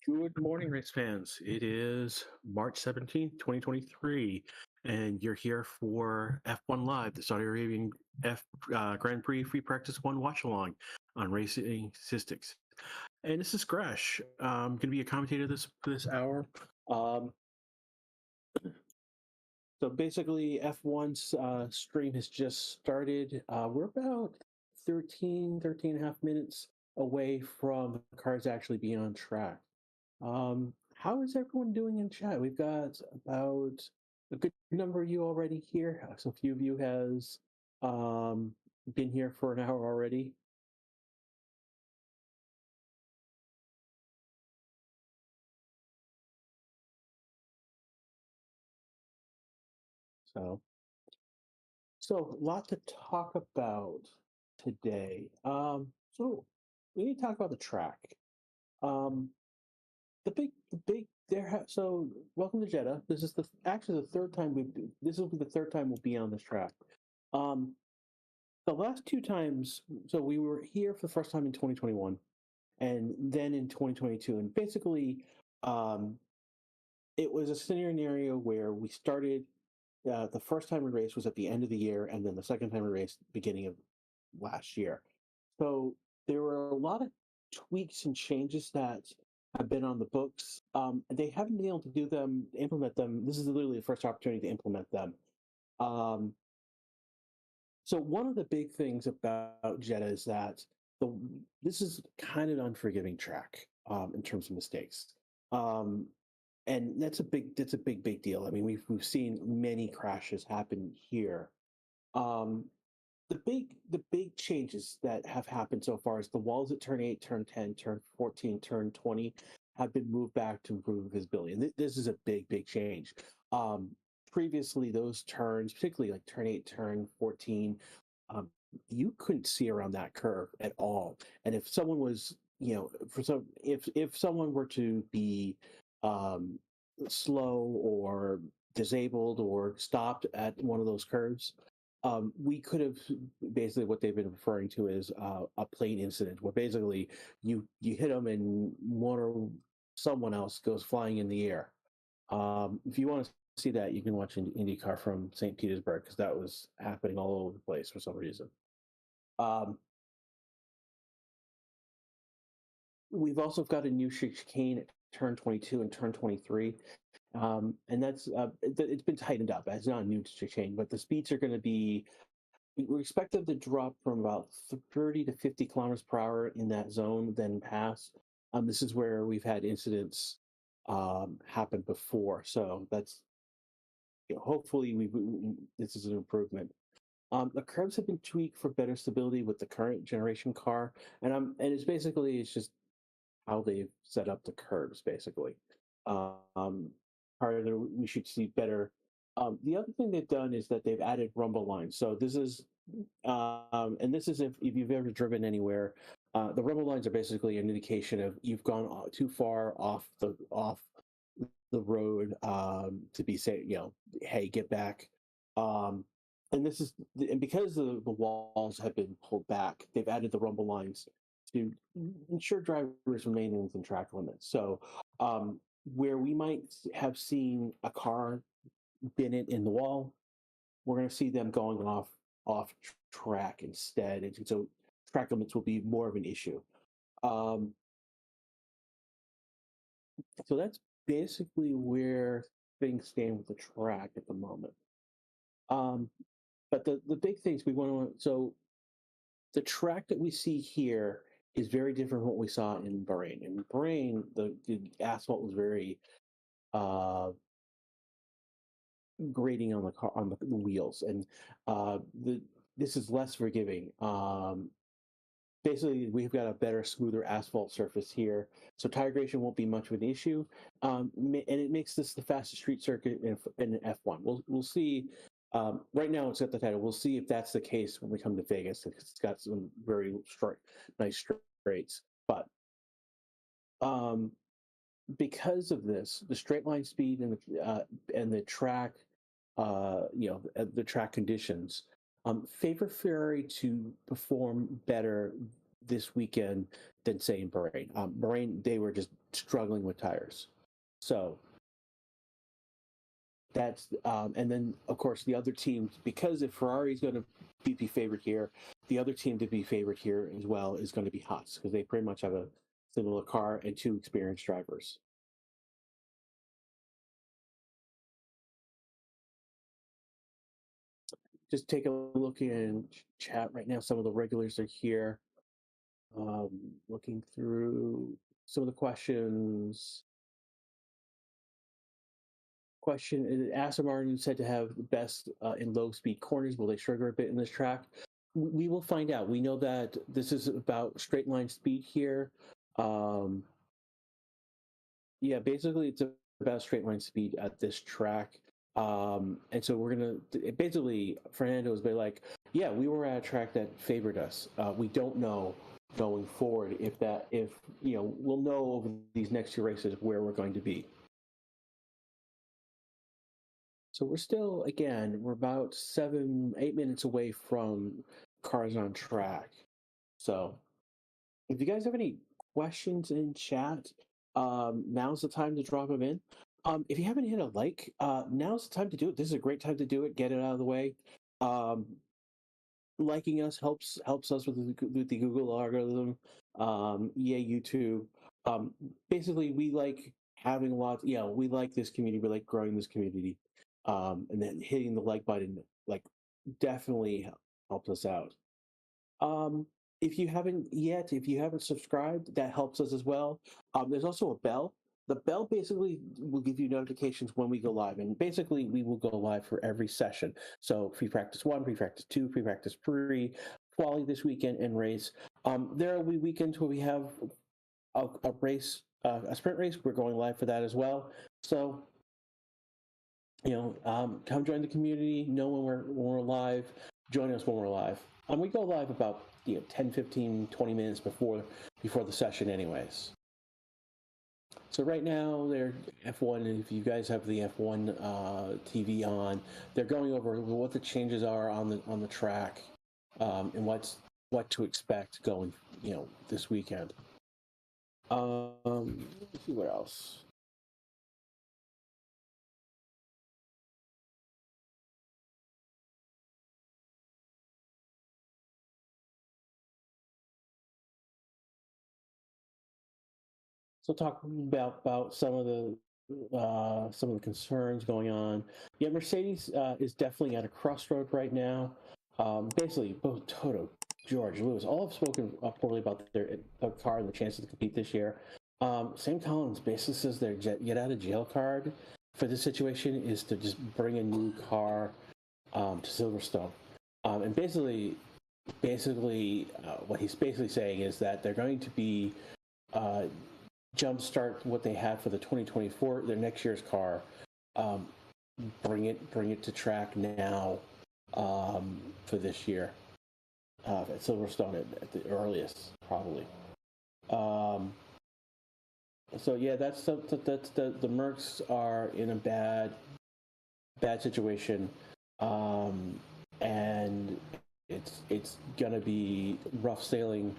Good morning, race fans. It is March 17th, 2023, and you're here for F1 Live, the Saudi Arabian Grand Prix Free Practice 1 Watchalong on Racing Statistics. And this is Gresh. I'm going to be a commentator this hour. So basically, F1's stream has just started. We're about 13 and a half minutes away from the cars actually being on track. How is everyone doing in chat? We've got about a good number of you already here. So a few of you has been here for an hour already. So a lot to talk about today. So we need to talk about the track. Um, the big there. So welcome to Jeddah. This is actually the third time this will be the third time we'll be on this track. The last two times, so we were here for the first time in 2021, and then in 2022, and basically, it was a scenario where we started. The first time we raced was at the end of the year, and then the second time we raced beginning of last year. So there were a lot of tweaks and changes that have been on the books. They haven't been able to implement them. This is literally the first opportunity to implement them. So one of the big things about Jeddah is that this is kind of an unforgiving track in terms of mistakes. And that's a big deal. I mean, we've seen many crashes happen here. The big changes that have happened so far is the walls at turn 8, turn 10, turn 14, turn 20 have been moved back to improve visibility. And this is a big change. Previously, those turns, particularly like turn 8, turn 14, you couldn't see around that curve at all. And if someone was, if someone were to be slow or disabled or stopped at one of those curves, we could have basically what they've been referring to as a plane incident, where basically you hit them and one or someone else goes flying in the air. If you want to see that, you can watch IndyCar from St. Petersburg, because that was happening all over the place for some reason. We've also got a new chicane at turn 22 and turn 23. And that's it's been tightened up. It's not a new chicane, but the speeds are going to be. We expect them to drop from about 30 to 50 kilometers per hour in that zone, then pass. This is where we've had incidents happen before, so that's hopefully this is an improvement. The curves have been tweaked for better stability with the current generation car, and it's just how they've set up the curves basically. We should see better. The other thing they've done is that they've added rumble lines. So this is, if you've ever driven anywhere, the rumble lines are basically an indication of you've gone too far off the road to be saying, hey, get back. And because the walls have been pulled back, they've added the rumble lines to ensure drivers remain within track limits. So where we might have seen a car been in the wall, we're going to see them going off track instead, and so track limits will be more of an issue. So that's basically where things stand with the track at the moment. But the big things we want to, so the track that we see here is very different from what we saw in Bahrain. In Bahrain, the asphalt was very grating on the wheels, and this is less forgiving. Basically, we've got a better, smoother asphalt surface here, so tire gradation won't be much of an issue, and it makes this the fastest street circuit in F1. We'll see. Right now, it's at the title. We'll see if that's the case when we come to Vegas. It's got some very nice straights, but because of this, the straight line speed and the track, the track conditions favor Ferrari to perform better this weekend than say in Bahrain. Bahrain, they were just struggling with tires. So that's and then of course the other team, because if Ferrari's going to be favored here, the other team to be favored here as well is going to be Haas, because they pretty much have a similar car and two experienced drivers. Just take a look in chat right now. Some of the regulars are here. Looking through some of the questions. Question is, Aston Martin said to have the best in low speed corners. Will they struggle a bit in this track? We will find out. We know that this is about straight line speed here. Yeah, basically it's about straight line speed at this track. And so we're gonna basically Fernando's been like, yeah, we were at a track that favored us. We don't know going forward if we'll know over these next two races where we're going to be. So we're still, again, we're about 8 minutes away from cars on track. So if you guys have any questions in chat, now's the time to drop them in. If you haven't hit a like, now's the time to do it. This is a great time to do it. Get it out of the way. Liking us helps us with the Google algorithm. Yeah, YouTube. Basically, we like having lots. Yeah, we like this community. We like growing this community. And then hitting the like button like definitely helps us out. If you haven't subscribed, that helps us as well. There's also a bell. The bell basically will give you notifications when we go live, and basically we will go live for every session. So free practice 1, free practice 2, free practice 3, quali this weekend, and race. There will be weekends where we have a race, a sprint race. We're going live for that as well. So come join the community, know when we're live, join us when we're live. We go live about 10, 15, 20 minutes before the session anyways. So right now they're F1, if you guys have the F1 TV on, they're going over what the changes are on the track, and what to expect going this weekend. Let's see what else. So talk about some of the concerns going on. Yeah, Mercedes is definitely at a crossroad right now. Basically, both Toto, George, Lewis, all have spoken poorly about their car and the chances to compete this year. Sam Collins basically says their get out of jail card for this situation is to just bring a new car to Silverstone, and basically, what he's basically saying is that they're going to be jumpstart what they had for the 2024, their next year's car. Bring it to track now for this year at Silverstone at the earliest, probably. So yeah, that's the Mercs are in a bad situation, and it's gonna be rough sailing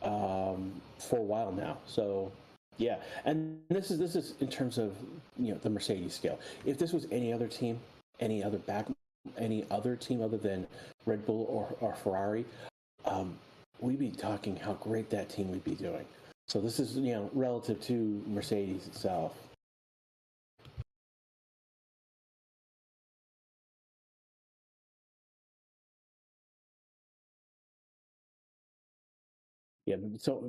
for a while now. So yeah, and this is in terms of the Mercedes scale. If this was any other team, any other team other than Red Bull or Ferrari, we'd be talking how great that team would be doing. So this is relative to Mercedes itself. Yeah, so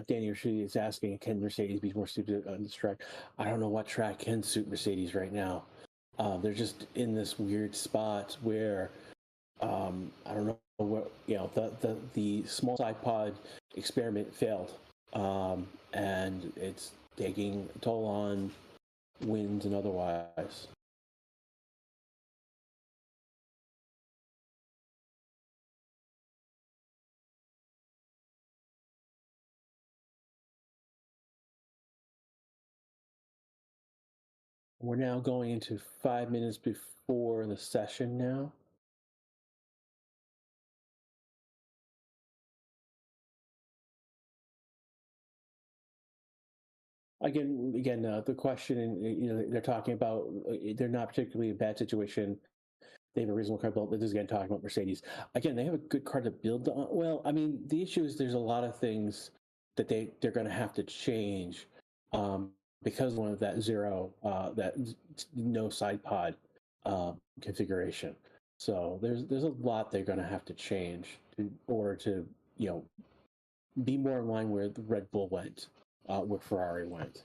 Danny Rashidi is asking, can Mercedes be more suited on this track? I don't know what track can suit Mercedes right now. They're just in this weird spot where I don't know what the small side pod experiment failed, and it's taking a toll on wins and otherwise. We're now going into 5 minutes before the session now. Again, the question, they're talking about they're not particularly a bad situation. They have a reasonable car built. This is again talking about Mercedes. Again, they have a good car to build on. Well, I mean, the issue is there's a lot of things that they're going to have to change um, because one of that that no side pod configuration. So there's a lot they're going to have to change in order to you know be more in line where the Red Bull went, where Ferrari went.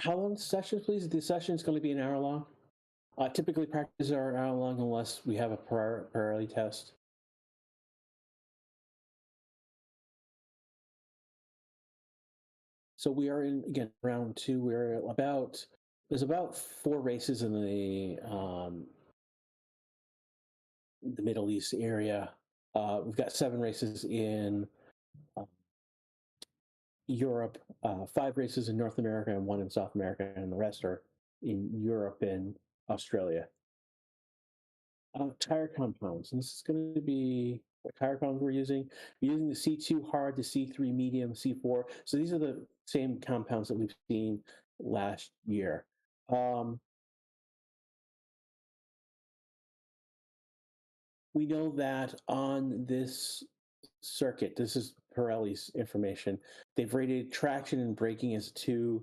How long the sessions, please? The session is going to be an hour long. Typically, practices are an hour long unless we have a priority test. So we are in again round two. We're about there's about four races in the Middle East area. We've got seven races in uh, Europe, five races in North America, and one in South America, and the rest are in Europe and Australia. Tire compounds. And this is going to be what tire compounds we're using. We're using the C2 hard, the C3 medium, C4. So these are the same compounds that we've seen last year. We know that on this circuit, this is Pirelli's information, they've rated traction and braking as two,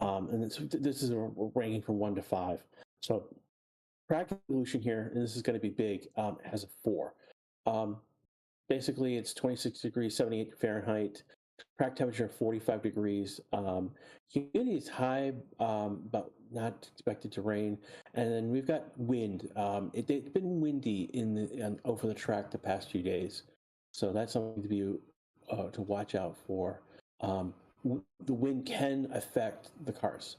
and this is a ranking from 1 to 5. So track evolution here, and this is going to be big, has a 4. Um, Basically, it's 26 degrees, 78 Fahrenheit, track temperature 45 degrees. Humidity is high, but not expected to rain. And then we've got wind. It's been windy over the track the past few days, so that's something to watch out for. The wind can affect the cars,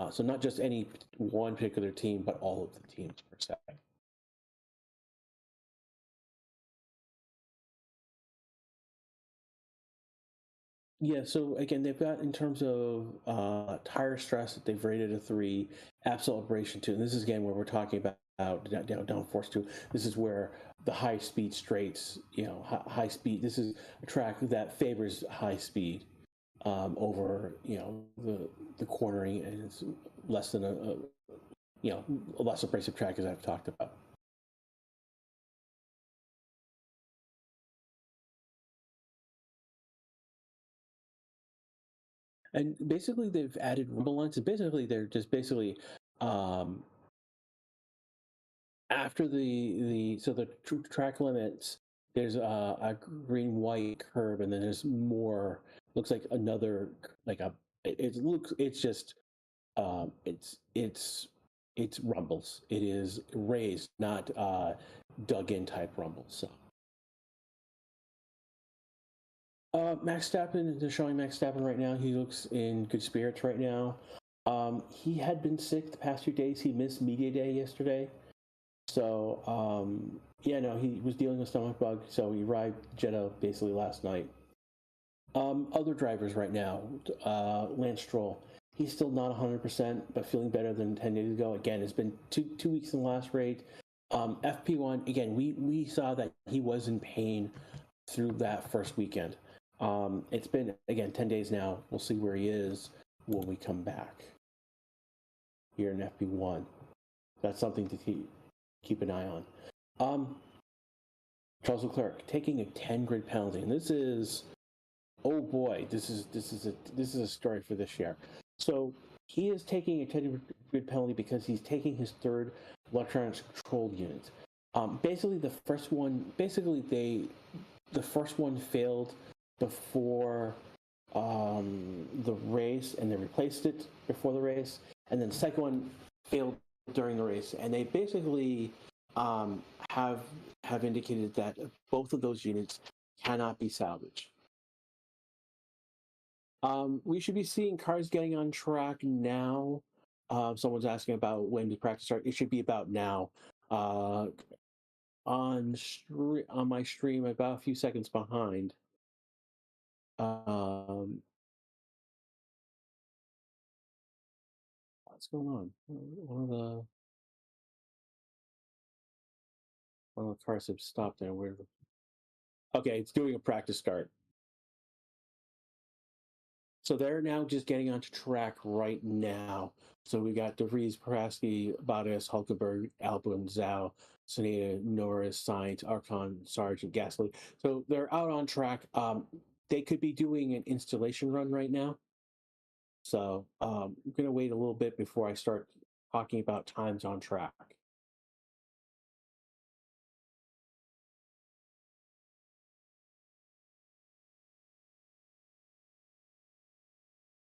so not just any one particular team, but all of the teams per se. Yeah, so again, they've got in terms of tire stress that they've rated a 3, absolute abrasion 2, and this is again where we're talking about downforce 2. This is where the high speed straights, high speed. This is a track that favors high speed over the cornering, and it's less than a less abrasive track as I've talked about. And basically, they've added rumble lines. And basically, they're just basically um, after the track limits. There's a green white curve, and then there's more. Looks like another like a. It looks. It's just. It's rumbles. It is raised, not dug in type rumbles. So. Max Stappen, they're showing Max Stappen right now. He looks in good spirits right now. He had been sick the past few days. He missed media day yesterday. So, yeah, no, he was dealing with stomach bug. So he arrived Jeddah basically last night. Other drivers right now, Lance Stroll. He's still not 100%, but feeling better than 10 days ago. Again, it's been two weeks in the last race. FP1, again, we saw that he was in pain through that first weekend. It's been, again, 10 days now. We'll see where he is when we come back here in FP1. That's something to keep an eye on. Charles Leclerc taking a 10 grid penalty, and this is, oh boy, this is a story for this year. So he is taking a 10 grid penalty because he's taking his third electronic control unit. Basically, the first one failed before the race, and they replaced it before the race, and then the second one failed during the race, and they basically have indicated that both of those units cannot be salvaged. We should be seeing cars getting on track now. Someone's asking about when the practice start. It should be about now. On my stream, about a few seconds behind. What's going on? One of the Well, the cars have stopped there. Where? Okay, it's doing a practice start. So they're now just getting onto track right now. So we got DeVries, Paraski, Bottas, Hulkenberg, Albon, Zhao, Sonata, Norris, Sainz, Arcon, Sargent, Gasly. So they're out on track. They could be doing an installation run right now. So I'm going to wait a little bit before I start talking about times on track.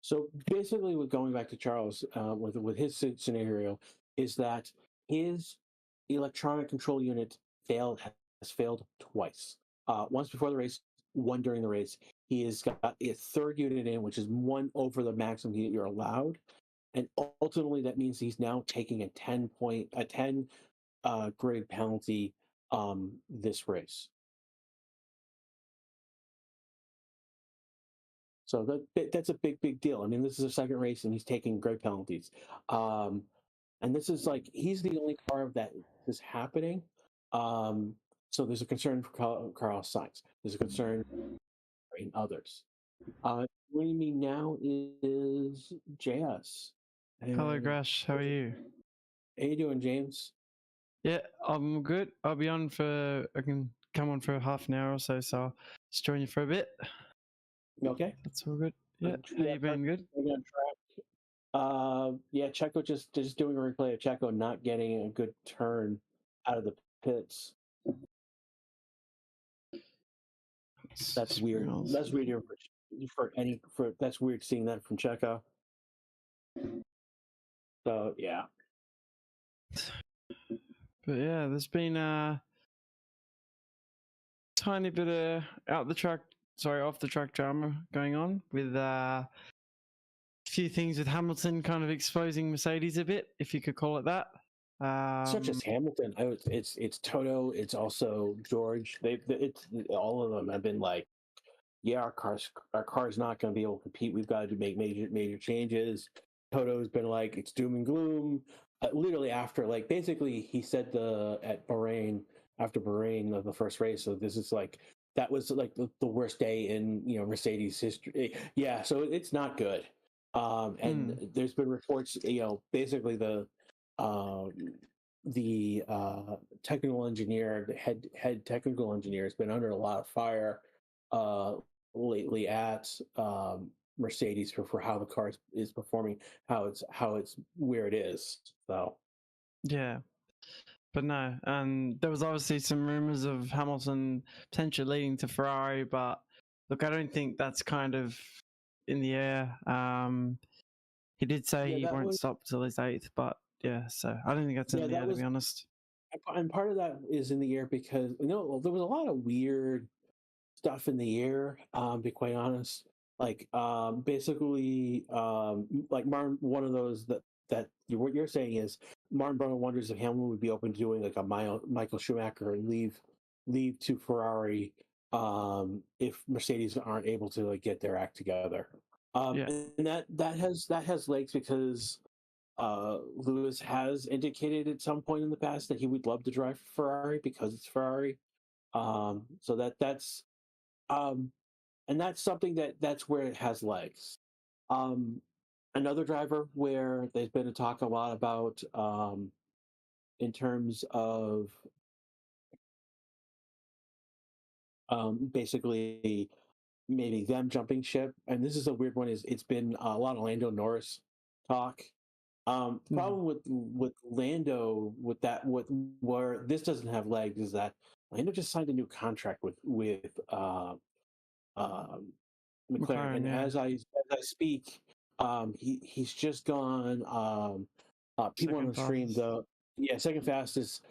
So basically, with going back to Charles, with his scenario, is that his electronic control unit has failed twice. Once before the race, one during the race. He has got a third unit in, which is one over the maximum that you're allowed, and ultimately that means he's now taking a 10 grade penalty this race. So that's a big deal. I mean, this is a second race, and he's taking grade penalties. And this is like he's the only car that is happening. So there's a concern for Carlos Sainz. There's a concern in others. Joining me now is JS. Hello, Grash. How are you? How you doing, James? Yeah, I'm good. I can come on for half an hour or so, so I'll just join you for a bit. Okay. That's all good. Yeah, how you been? Good? Yeah, Checo just doing a replay of Checo not getting a good turn out of the pits. That's weird. That's weird that's weird seeing that from Checo. So yeah. But yeah, there's been a tiny bit of off the track drama going on with a few things with Hamilton kind of exposing Mercedes a bit, if you could call it that. Such as Hamilton, it's Toto, it's also George. It's all of them have been like, yeah, our car's not going to be able to compete. We've got to make major changes. Toto's been like, it's doom and gloom. Literally after, like, basically he said at Bahrain, after Bahrain of the first race. So this is like that was like the worst day in Mercedes history. Yeah, so it's not good. And there's been reports, basically um, the technical engineer, the head technical engineer, has been under a lot of fire lately at Mercedes for how the car is performing, how it's where it is. So yeah, but no, and there was obviously some rumors of Hamilton potentially leading to Ferrari, but look, I don't think that's kind of in the air. He did say he won't stop till his 8th, but yeah, so I don't think that's in the air, to be honest. And part of that is in the air because there was a lot of weird stuff in the air. To be quite honest, like basically, like Martin, one of those that what you're saying is Martin Brundle wonders if Hamilton would be open to doing like a Michael Schumacher and leave to Ferrari if Mercedes aren't able to like get their act together. And that has legs because Lewis has indicated at some point in the past that he would love to drive Ferrari because it's Ferrari. So um, and that's something that's where it has legs. Another driver where there's been a talk a lot about in terms of basically maybe them jumping ship, and this is a weird one. Is it's been a lot of Lando Norris talk. Problem with Lando with that where this doesn't have legs is that Lando just signed a new contract with McLaren, and as I speak, he's just gone. People on the stream, second fastest.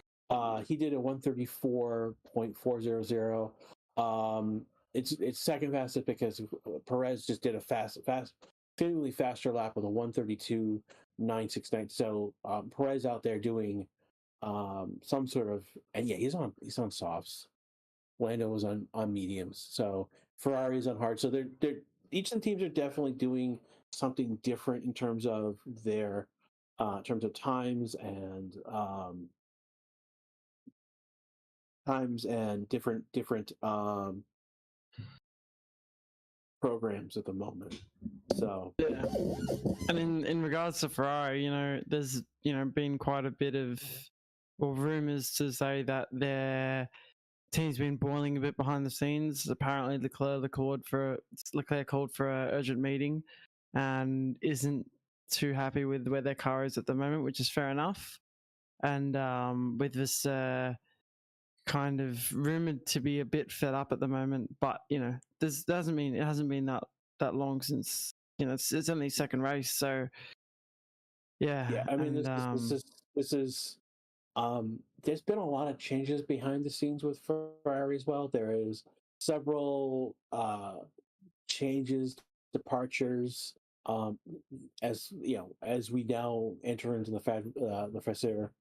He did a 134.400. It's second fastest because Perez just did a significantly faster lap with a 132.969. So Perez out there doing some sort of, and yeah, he's on softs. Lando was on mediums. So Ferrari's on hard. So they're each of the teams are definitely doing something different in terms of their in terms of times and times and different programs at the moment. So yeah. And in regards to Ferrari, there's been quite a bit of rumors to say that their team's been boiling a bit behind the scenes. Apparently, Leclerc called for an urgent meeting, and isn't too happy with where their car is at the moment, which is fair enough. And with this kind of rumored to be a bit fed up at the moment, but this doesn't mean it hasn't been that long since it's only second race, so yeah. I mean, and this is there's been a lot of changes behind the scenes with Ferrari as well. There is several changes, departures, as as we now enter into the Fraser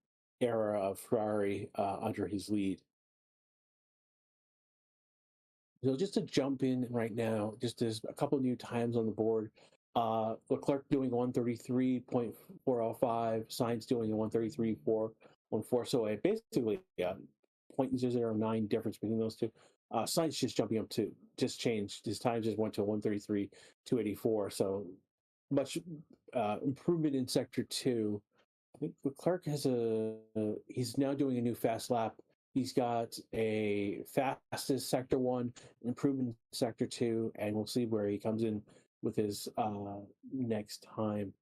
era of Ferrari under his lead. So just to jump in right now, just there's a couple new times on the board. Leclerc doing 133.405, Sainz doing a 133.414. So basically, 0.009 difference between those two. Sainz just jumping up too, just changed. His time just went to 133.284. So much improvement in sector 2. I think Leclerc he's now doing a new fast lap. He's got a fastest sector 1, improvement in sector 2, and we'll see where he comes in with his next time.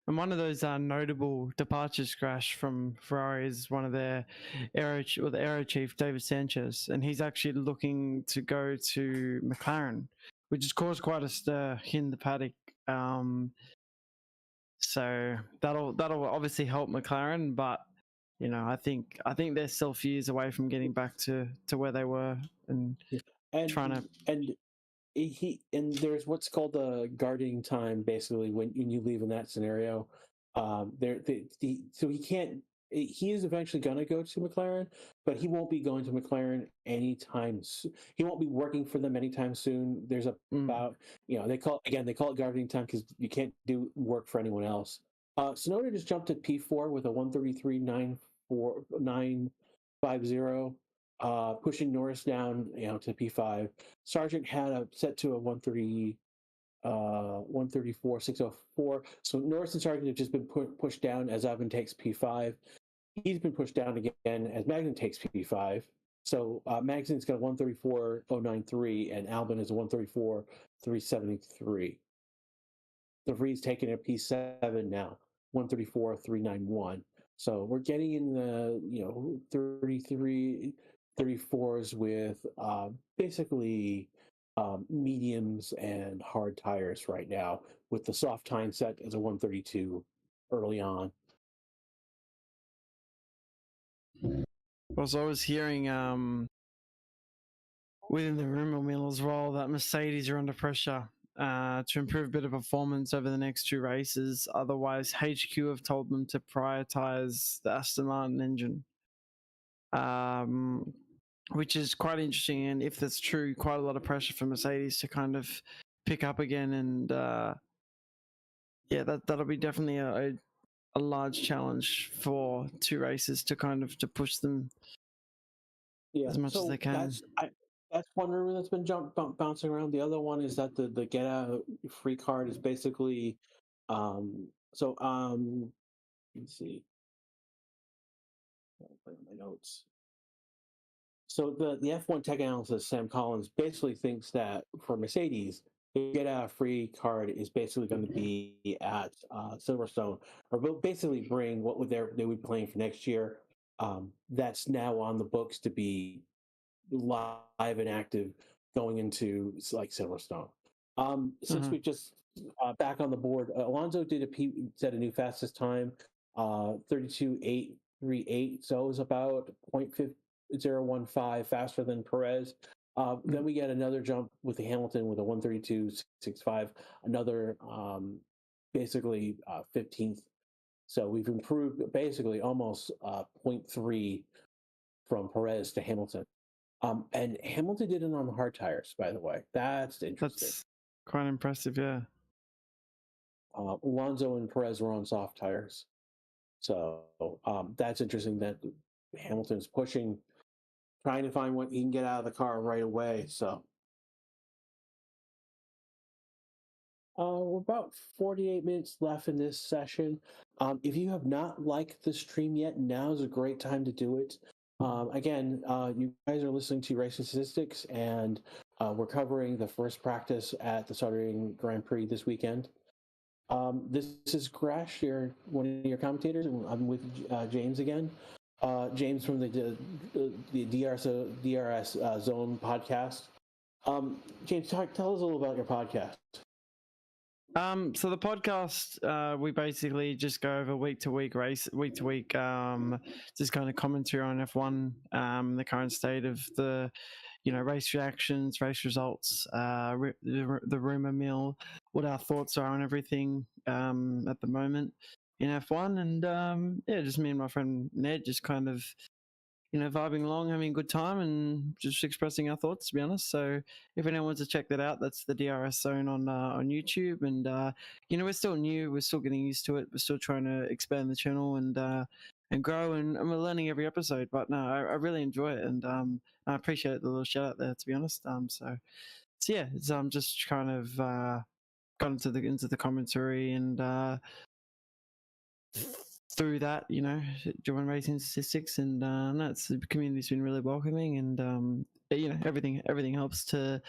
And one of those notable departures crash from Ferrari is one of their the aero chief, David Sanchez, and he's actually looking to go to McLaren, which has caused quite a stir in the paddock. So that'll obviously help McLaren, but I think they're still a few years away from getting back to where they were and trying to. And there's what's called the guarding time, basically when you leave in that scenario. So he can't. He is eventually going to go to McLaren, but he won't be going to McLaren anytime soon. He won't be working for them anytime soon. There's about they call it guarding time because you can't do work for anyone else. Sonoda just jumped at P4 with a 133.950. Pushing Norris down, to P5. Sargent had a set to a 134.604. So Norris and Sargent have just been pushed down as Albon takes P5. He's been pushed down again as Magnussen takes P5. So Magnussen's got a 134.093 and Albon is a 134.373. The Vries taking a P7 now, 134.391. So we're getting in the 34s with basically mediums and hard tires right now, with the soft time set as a 132 early on. Also, I was hearing within the rumor mill as well that Mercedes are under pressure to improve a bit of performance over the next 2 races. Otherwise, HQ have told them to prioritize the Aston Martin engine, which is quite interesting. And if that's true, quite a lot of pressure for Mercedes to kind of pick up again. And that'll be definitely a large challenge for 2 races to kind of to push them as much as they can. That's one rumor that's been bouncing around. The other one is that the get out free card is basically let me see. I'll put my notes. So the F1 tech analyst Sam Collins basically thinks that for Mercedes, the get out free card is basically going to be at Silverstone, or basically bring what they would be playing for next year. That's now on the books to be live and active going into like Silverstone. Since we just back on the board, Alonso set a new fastest time, 32.838. So it was about 0.5015 faster than Perez. Then we get another jump with the Hamilton with a 132.665, another basically 15th. So we've improved basically almost 0.3 from Perez to Hamilton. And Hamilton did it on the hard tires, by the way. That's interesting. That's quite impressive, yeah. Alonso and Perez were on soft tires. So that's interesting that Hamilton's pushing trying to find what he can get out of the car right away. So we're about 48 minutes left in this session. If you have not liked the stream yet, now is a great time to do it. Again, you guys are listening to Racing Statistics, and we're covering the first practice at the Saudi Arabian Grand Prix this weekend. This is Crash, one of your commentators, and I'm with James again. James from the DRS Zone podcast. James, tell us a little about your podcast. So the podcast, we basically just go over week to week, just kind of commentary on F1, the current state of the, race reactions, race results, the rumor mill, what our thoughts are on everything at the moment in F1, and just me and my friend Ned just kind of vibing along, having a good time, and just expressing our thoughts, to be honest. So if anyone wants to check that out, that's the DRS Zone on YouTube. And we're still new, we're still getting used to it, we're still trying to expand the channel and grow, and we're learning every episode. But no, I really enjoy it, and I appreciate the little shout out there, to be honest. So yeah, it's just kind of got into the commentary and through that, join Racing Statistics, and the community's been really welcoming, and everything helps to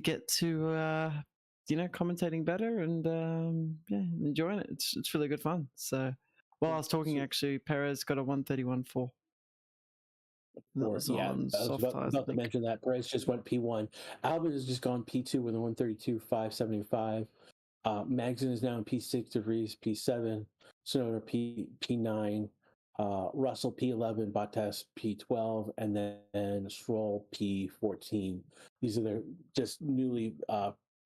get to commentating better, and enjoying it. It's really good fun. So while I was talking, actually, Perez got a 1:31.4. I was about to mention that. Perez just went P1. Albon has just gone P2 with a 1:32.575. Magnussen is now in P6, DeVries P7, Tsunoda P9, Russell P11, Bottas P12, and then Stroll P14. These are their just newly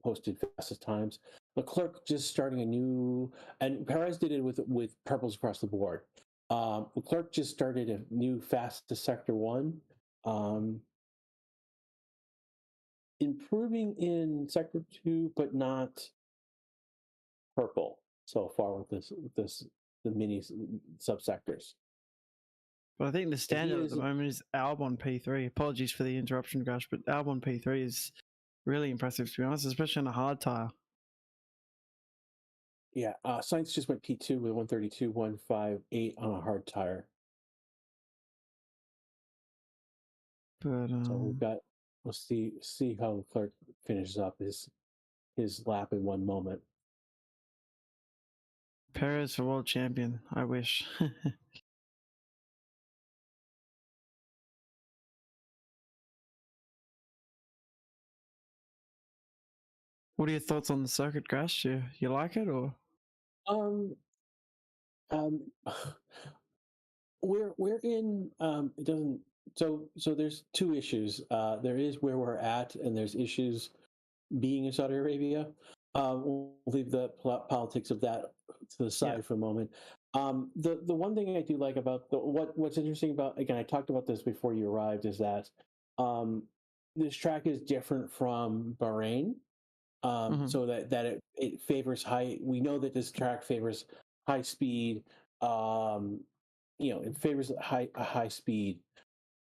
posted fastest times. Leclerc just starting a new, and Perez did it with purples across the board. Leclerc just started a new fastest sector 1. Improving in sector 2, but not purple so far with the mini subsectors. But I think the standard at the moment is Albon P3. Apologies for the interruption, Gosh, but Albon P3 is really impressive, to be honest, especially on a hard tire. Yeah, Sainz just went P2 with 1:32.158 on a hard tire. But so we'll see how Leclerc finishes up his lap in one moment. Perez for world champion, I wish. What are your thoughts on the circuit, Grash? You like it, or? We're in it doesn't so there's two issues. There is where we're at, and there's issues being in Saudi Arabia. We'll leave the politics of that to the side for a moment. The one thing I do like about what's interesting about, again, I talked about this before you arrived, is that this track is different from Bahrain. So that it favors high. We know that this track favors high speed. It favors a high speed.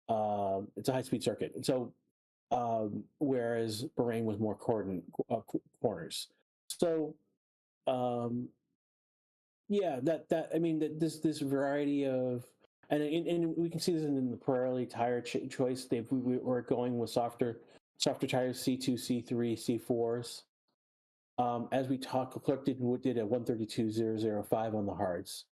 It's a high speed circuit, and so whereas Bahrain was more corners. So this variety of, and we can see this in the Pirelli tire choice. We're going with softer tires, C2, C3, C4s. As we talk, Leclerc did a 1:32.005 on the hards.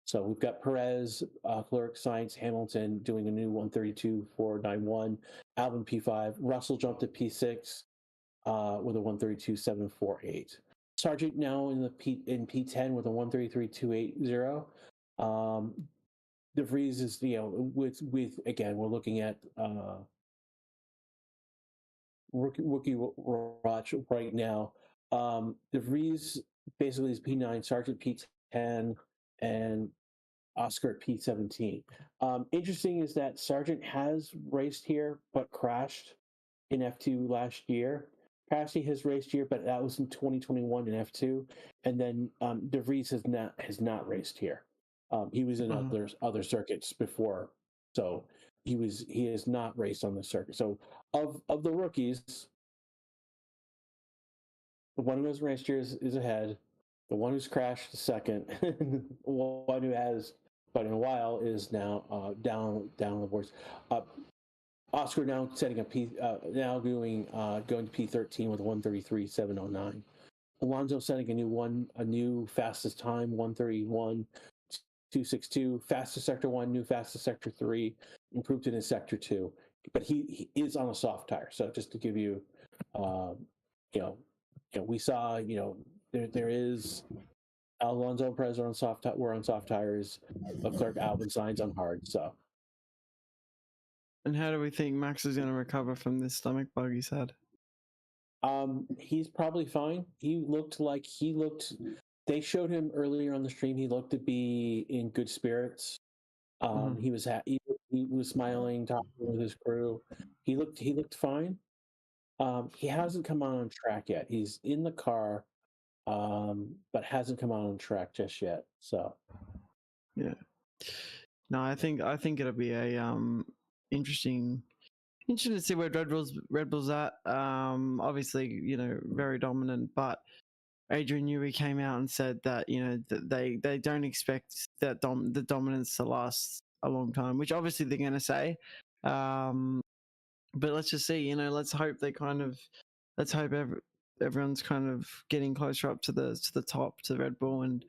So we've got Perez, Leclerc, Sainz, Hamilton doing a new 1:32.491. Albon P5. Russell jumped to P6 with a 1:32.748. Sargent now in P10 with a 1:33.280. De Vries is with again, we're looking at rookie watch right now. De Vries basically is P9, Sargent P10, and Oscar at P17. Interesting is that Sargent has raced here but crashed in F2 last year. Passy has raced here, but that was in 2021 in F2, and then De Vries has not raced here. He was in other circuits before So he has not raced on the circuit. So of the rookies, the one who has raced here is ahead. The one who's crashed is second. The one who has, but in a while, is now down the boards. Oscar now setting a P, now going to P13 with a 1:33.709. Alonso setting a new fastest time, 1:31.262. Fastest sector 1, new fastest sector 3, improved it in sector 2. But he is on a soft tire. So just to give you, we saw, there is Alonso and Perez are on we're on soft tires. Leclerc, Albon, Sainz on hard. So. And how do we think Max is going to recover from this stomach bug he's had? He's probably fine. They showed him earlier on the stream. He looked to be in good spirits. He was smiling, talking with his crew. He looked fine. He hasn't come on track yet. He's in the car, but hasn't come on track just yet. So, yeah. No, I think it'll be a interesting to see where Red Bull's at. Obviously, very dominant, but Adrian Newey came out and said that that they don't expect that the dominance to last a long time, which obviously they're going to say. But let's just see. Let's hope everyone's kind of getting closer up to the top, to Red Bull, and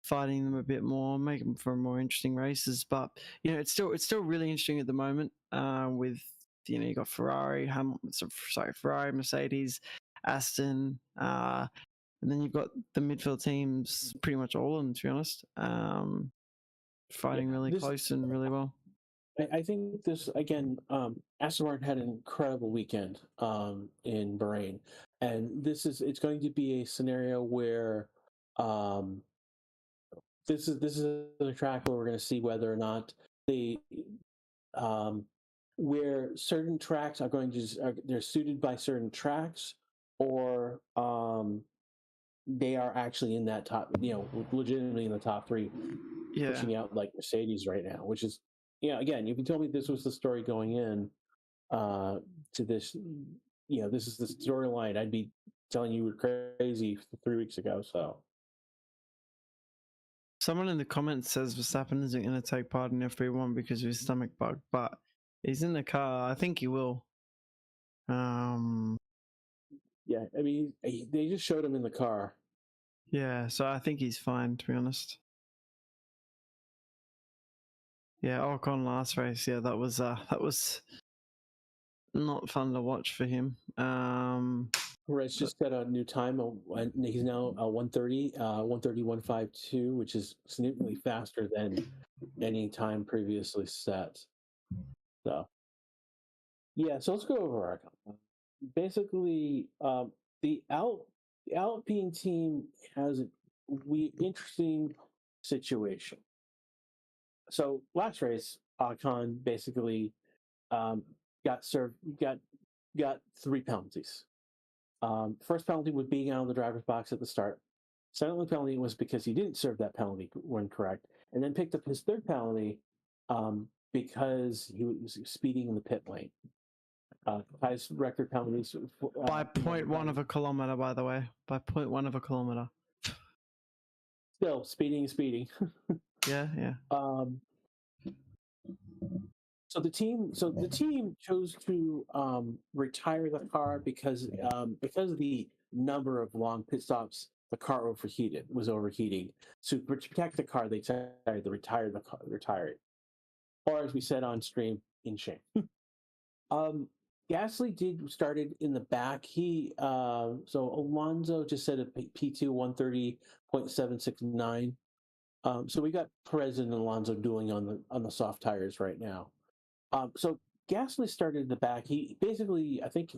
fighting them a bit more, make them for more interesting races. But it's still really interesting at the moment. With you got Ferrari, Mercedes, Aston, and then you've got the midfield teams, pretty much all of them, to be honest, fighting really close and really well. I think this again. Aston Martin had an incredible weekend in Bahrain, and it's going to be a scenario where this is a track where we're going to see whether or not where certain tracks are going to they're suited by certain tracks, or they are actually in that top, legitimately in the top 3, pushing out like Mercedes right now, which is, again, if you told me this was the story going in to this, this is the storyline, I'd be telling you were crazy 3 weeks ago. So. Someone in the comments says Verstappen isn't going to take part in F1 because of his stomach bug, but he's in the car. I think he will. Yeah, I mean, they just showed him in the car. Yeah, so I think he's fine, to be honest. Yeah, Ocon last race. Yeah, that was not fun to watch for him. Perez just got a new time. He's now 1:30.152, which is significantly faster than any time previously set. So, yeah. So let's go over our basically the Alpine team has a interesting situation. So last race, Ocon basically got 3 penalties. First penalty was being out of the driver's box at the start. Second penalty was because he didn't serve that penalty when correct, and then picked up his third penalty because he was speeding in the pit lane. Highest record penalties by 0.1 of a kilometer, by the way, by 0.1 of a kilometer. Still, speeding. Yeah. So the team chose to retire the car because of the number of long pit stops. The car was overheating. So to protect the car, they decided to retire it. Or as we said on stream, in shame. Gasly started in the back. So Alonso just said a P2 1:30.769. So we got Perez and Alonso dueling on the soft tires right now. So Gasly started in the back. He basically, I think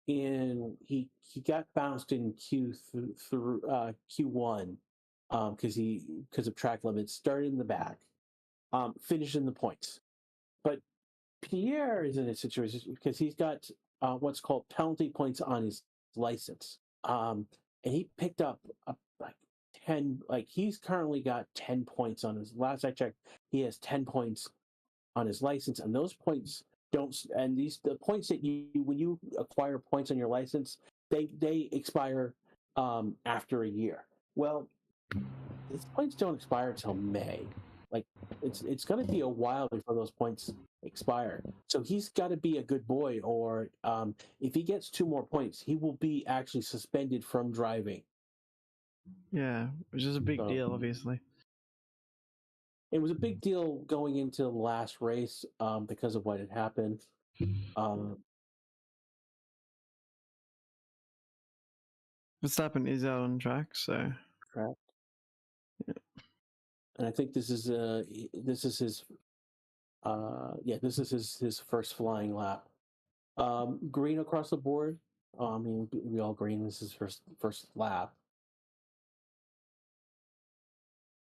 he got bounced in Q1 because of track limits. Started in the back, finished in the points. But Pierre is in a situation because he's got what's called penalty points on his license, and he picked up like 10. Like he's currently got 10 points on his. Last I checked, he has 10 points on his license, and those points don't. And the points that you when you acquire points on your license, they expire after a year. Well, his points don't expire until May. Like it's going to be a while before those points expire. So he's got to be a good boy, or if he gets 2 more points, he will be actually suspended from driving. Yeah, which is a big So, deal, obviously. it was a big deal going into the last race because of what had happened. Verstappen is out on track, so. Correct. Yeah. And I think this is his his first flying lap. Green across the board. I mean, we all green. This is his first lap.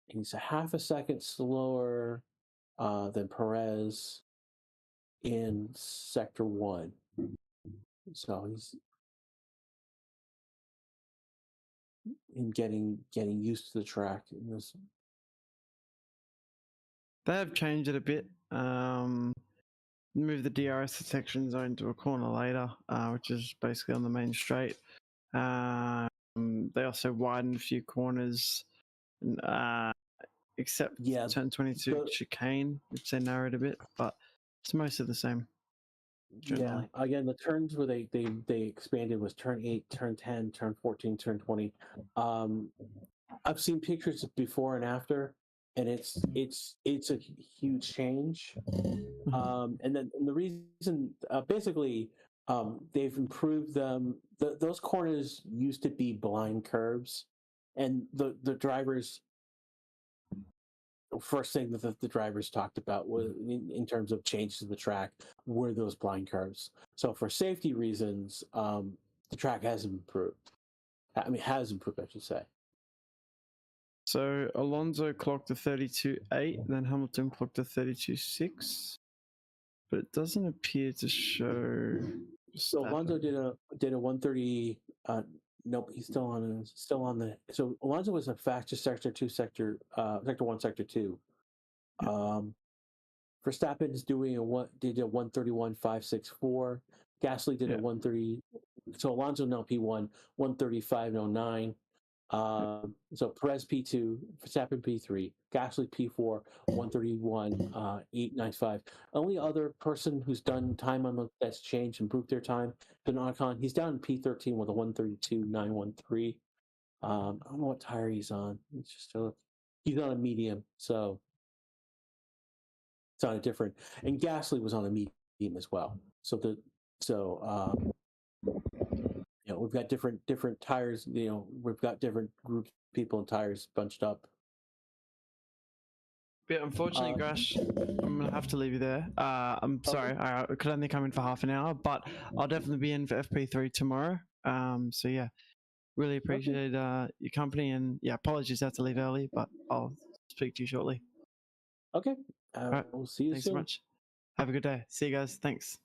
And he's a half a second slower than Perez in sector 1. So he's getting used to the track in this. They have changed it a bit. Move the DRS detection zone to a corner later, which is basically on the main straight. They also widened a few corners, except turn 22 chicane, which they narrowed a bit, but it's mostly the same. Generally. Yeah, again, the turns where they expanded was turn 8, turn 10, turn 14, turn 20. I've seen pictures before and after, and it's a huge change. And then the reason, basically, they've improved them. Those corners used to be blind curves, and the drivers. First thing that the drivers talked about was in terms of changes to the track were those blind curves. So for safety reasons, the track has improved. I should say. So Alonso clocked a 32.8, then Hamilton clocked a 32.6, but it doesn't appear to show. So Alonso did a 130. Nope, he's still on the. So Alonso was a fastest sector 1, sector 2. Verstappen is doing did a 131.564. Gasly did a 130. So Alonso now P1 135.09. So Perez P2, Verstappen P3, Gasly P4 131.895. Only other person who's done time on that's changed, improved their time, been Ocon. He's down in P13 with a 132.913. I don't know what tire he's on. It's just he's on a medium, so it's on a different. And Gasly was on a medium as well. We've got different tires. We've got different groups of people and tires bunched up. Yeah, unfortunately, Grash, I'm gonna have to leave you there. I'm sorry, I could only come in for half an hour, but I'll definitely be in for FP3 tomorrow. So yeah, really appreciate your company, and yeah, apologies I have to leave early, but I'll speak to you shortly. Okay, right. We'll see you Thanks soon. so much. Have a good day. See you guys. Thanks.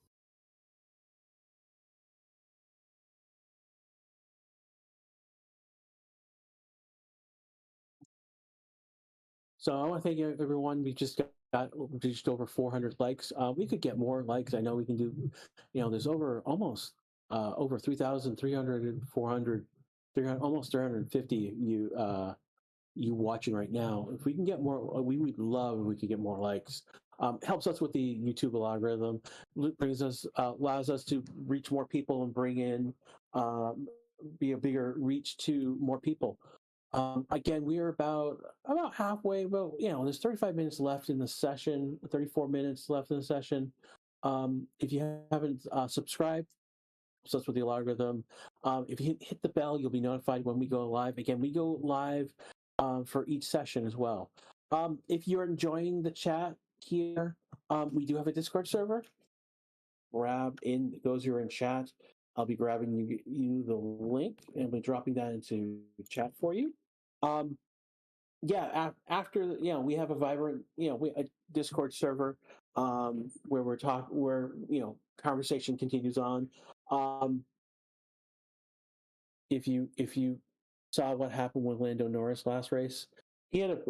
So I want to thank everyone. We just got reached over 400 likes. We could get more likes. I know we can do. There's over 3,300, 400, 300, almost 350 you watching right now. If we can get more, we would love if we could get more likes. Helps us with the YouTube algorithm. Allows us to reach more people and bring in be a bigger reach to more people. Again, we are about halfway. But there's 35 minutes left in the session. 34 minutes left in the session. If you haven't subscribed, helps us with the algorithm. If you hit the bell, you'll be notified when we go live. Again, we go live for each session as well. If you're enjoying the chat here, we do have a Discord server. Grab in those who are in chat. I'll be grabbing you the link and be dropping that into chat for you. After we have a vibrant a Discord server where conversation continues on. If you saw what happened with Lando Norris last race, he had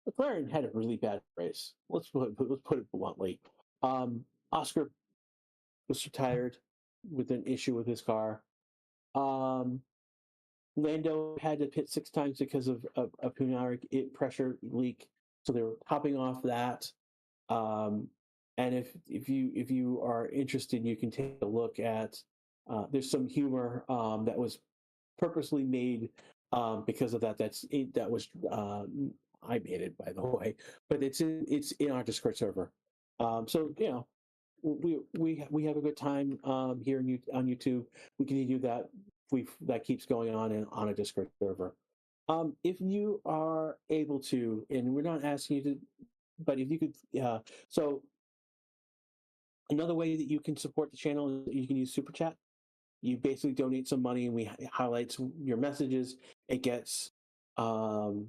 McLaren had a really bad race. Let's put it bluntly. Oscar was retired with an issue with his car. Um, Lando had to pit 6 times because of a pneumatic pressure leak, so they were topping off that. Um, and if you are interested, you can take a look at. There's some humor that was purposely made because of that. That was I made it, by the way, but it's in our Discord server. So we have a good time here on YouTube. We can do that. That keeps going on a Discord server. If you are able to, and we're not asking you to, but if you could, so another way that you can support the channel is you can use Super Chat. You basically donate some money, and it highlights your messages. It gets, and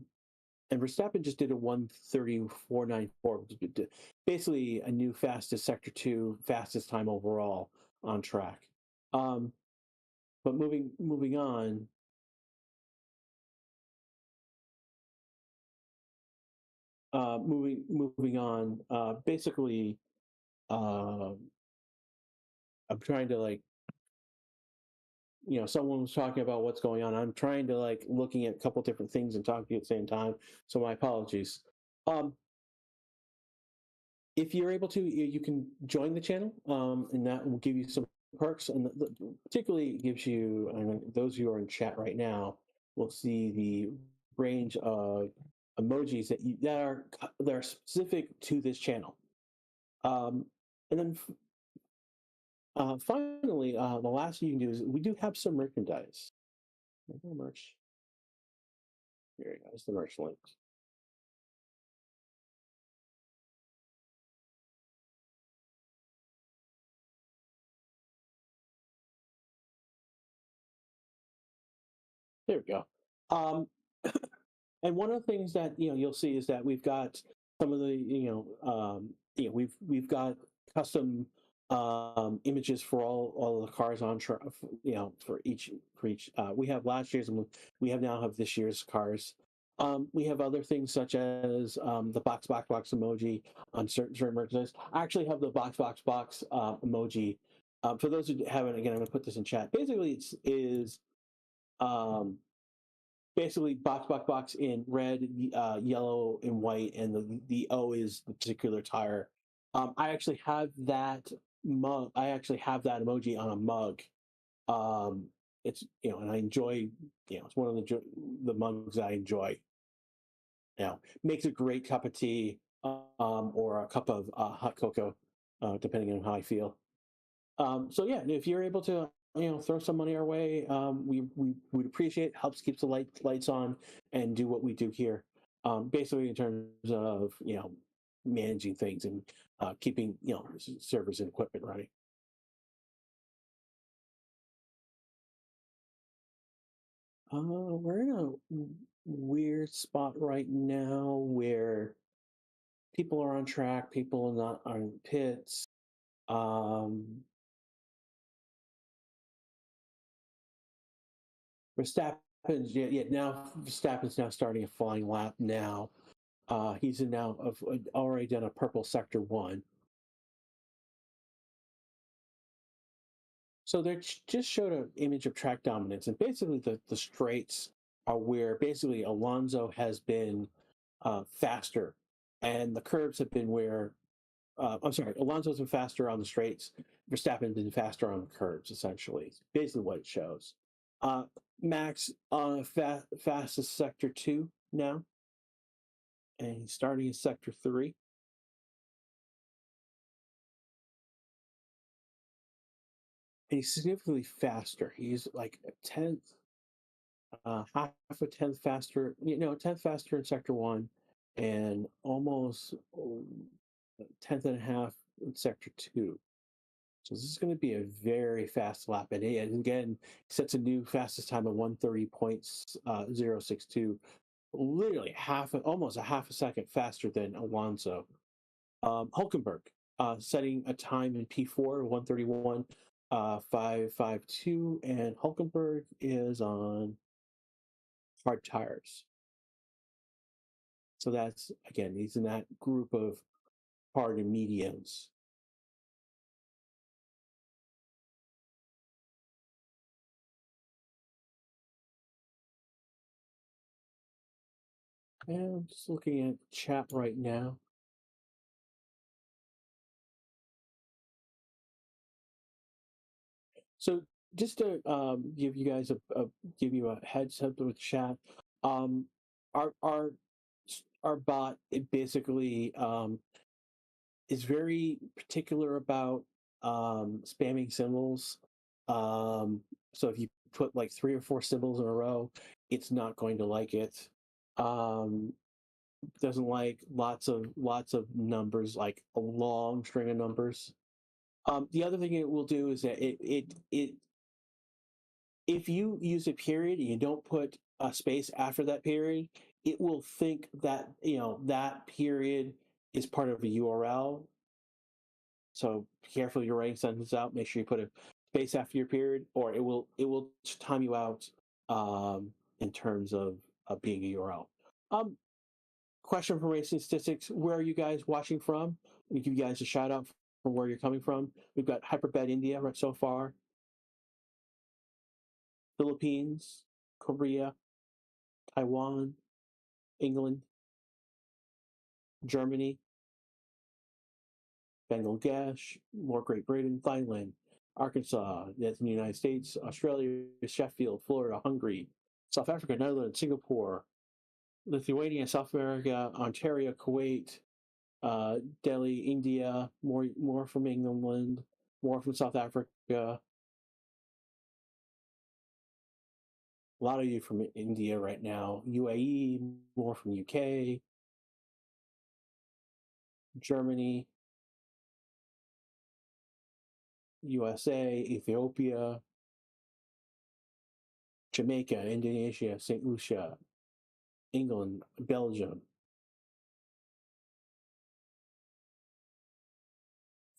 Verstappen just did a 1:34.94, basically a new fastest Sector 2, fastest time overall on track. But moving on. Moving on. Basically, I'm trying to someone was talking about what's going on. I'm trying to looking at a couple different things and talking to you at the same time. So my apologies. If you're able to, you can join the channel, and that will give you some perks, and particularly gives you, those who are in chat right now will see the range of emojis that are specific to this channel. And then finally, the last thing you can do is we do have some merchandise. Merch. Here it goes, the merch links. There we go. And one of the things that you'll see is that we've got some of the we've got custom images for all the cars on for each we have last year's, and we now have this year's cars. We have other things such as the box emoji on certain merchandise. I actually have the box emoji. For those who haven't, again, I'm going to put this in chat. Basically, is basically box in red, yellow, and white, and the O is the particular tire. I actually have that mug. I actually have that emoji on a mug. It's and I enjoy. It's one of the mugs I enjoy. Makes a great cup of tea, or a cup of hot cocoa, depending on how I feel. So yeah, if you're able to throw some money our way, we would appreciate it. Helps keeps the lights on and do what we do here, basically in terms of managing things and keeping servers and equipment running. We're in a weird spot right now where people are on track, people are not on pits. Verstappen's Verstappen's now starting a flying lap now. He's already done a purple sector 1. So they just showed an image of track dominance, and basically the straights are where basically Alonso has been faster, and the curves have been where Alonso's been faster on the straights. Verstappen's been faster on the curves. Essentially, it's basically what it shows. Max on fastest sector 2 now, and he's starting in sector 3. And he's significantly faster. He's like a tenth, half a tenth faster. A tenth faster in sector 1, and almost a tenth and a half in sector 2. So this is going to be a very fast lap, and again sets a new fastest time of 1:30.062, literally almost a half a second faster than Alonso. Hulkenberg setting a time in P4 1:31.552, and Hulkenberg is on hard tires. So that's, again, he's in that group of hard and mediums. And I'm just looking at chat right now. So just to give you guys give you a heads up with chat, um, our our our bot, it basically is very particular about spamming symbols. So if you put like 3 or 4 symbols in a row, it's not going to like it. Doesn't like lots of numbers, like a long string of numbers. The other thing it will do is that it if you use a period and you don't put a space after that period, it will think that that period is part of a URL. So carefully, you're writing sentences out. Make sure you put a space after your period, or it will time you out in terms of being a URL. Question from Racing Statistics: where are you guys watching from? We give you guys a shout out from where you're coming from. We've got Hyperbed India right so far, Philippines, Korea, Taiwan, England, Germany, Bangladesh, more Great Britain, Thailand, Arkansas, that's in the United States, Australia, Sheffield, Florida, Hungary, South Africa, Netherlands, Singapore, Lithuania, South America, Ontario, Kuwait, Delhi, India, more from England, more from South Africa. A lot of you from India right now. UAE, more from UK, Germany, USA, Ethiopia, Jamaica, Indonesia, St. Lucia, England, Belgium,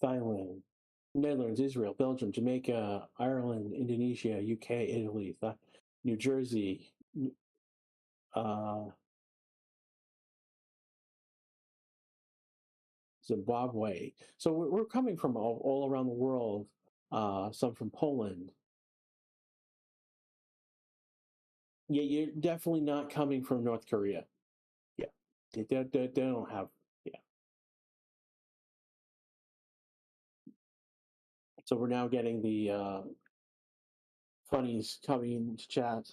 Thailand, Netherlands, Israel, Belgium, Jamaica, Ireland, Indonesia, UK, Italy, New Jersey, uh, Zimbabwe. So we're coming from all around the world. Some from Poland. Yeah, you're definitely not coming from North Korea. Yeah, they don't have. Yeah. So we're now getting the funnies coming into chat.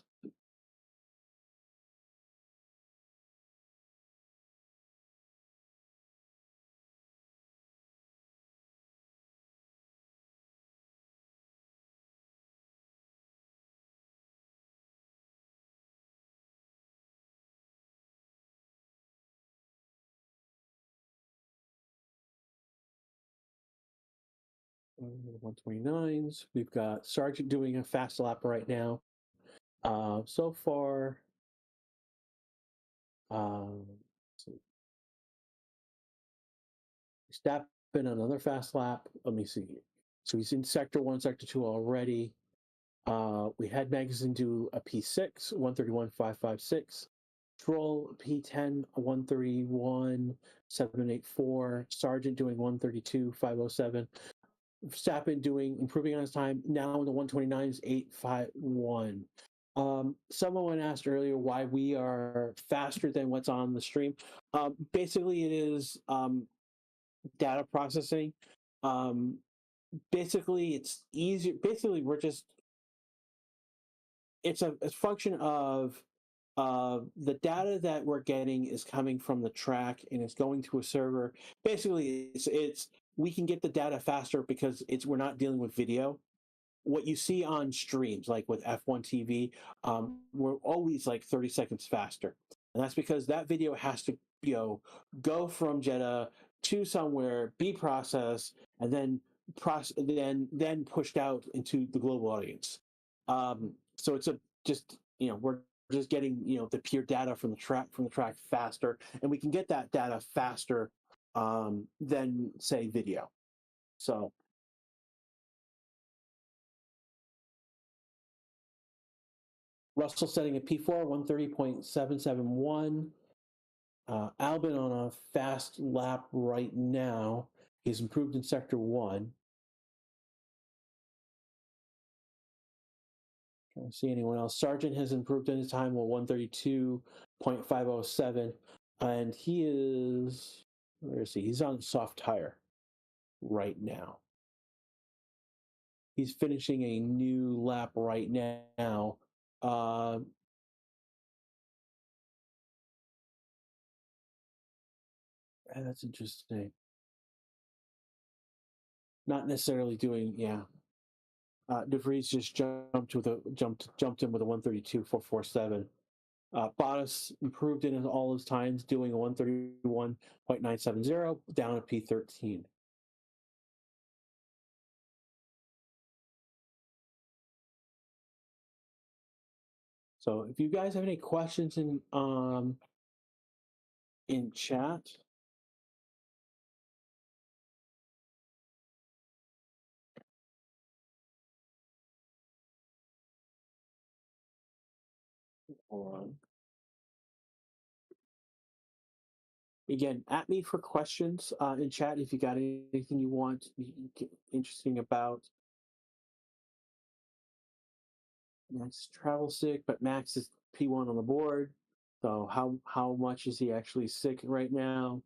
Uh, 129s. We've got Sargent doing a fast lap right now. So far, um, Stappen another fast lap. Let me see. So he's in sector 1, sector 2 already. We had Magnussen do a P6, 131.556. Stroll P10, 131.784. Sargent doing 132.507. Stappen improving on his time, now in the 129s, 851. Someone asked earlier why we are faster than what's on the stream. Basically, it is data processing. Basically, it's easier. Basically, it's a function of the data that we're getting is coming from the track and it's going to a server. Basically, it's we can get the data faster because we're not dealing with video. What you see on streams, like with F1 TV, we're always like 30 seconds faster, and that's because that video has to go from Jeddah to somewhere, be processed, and then then pushed out into the global audience. So it's we're just getting the pure data from the track faster, and we can get that data faster than say video. So Russell setting a P4 130.771. Albin on a fast lap right now. He's improved in sector 1. Trying to see anyone else. Sargent has improved in his time, 132.507. And he is, where is he? He's on soft tire right now. He's finishing a new lap right now. That's interesting. Not necessarily doing, yeah. De Vries just jumped in with a 132.447. Bottas improved in all his times, doing a 131.970 down at P13. So if you guys have any questions in chat, hold on. Again, at me for questions in chat if you got anything you want interesting about Max travel sick, but Max is P1 on the board. So how much is he actually sick right now?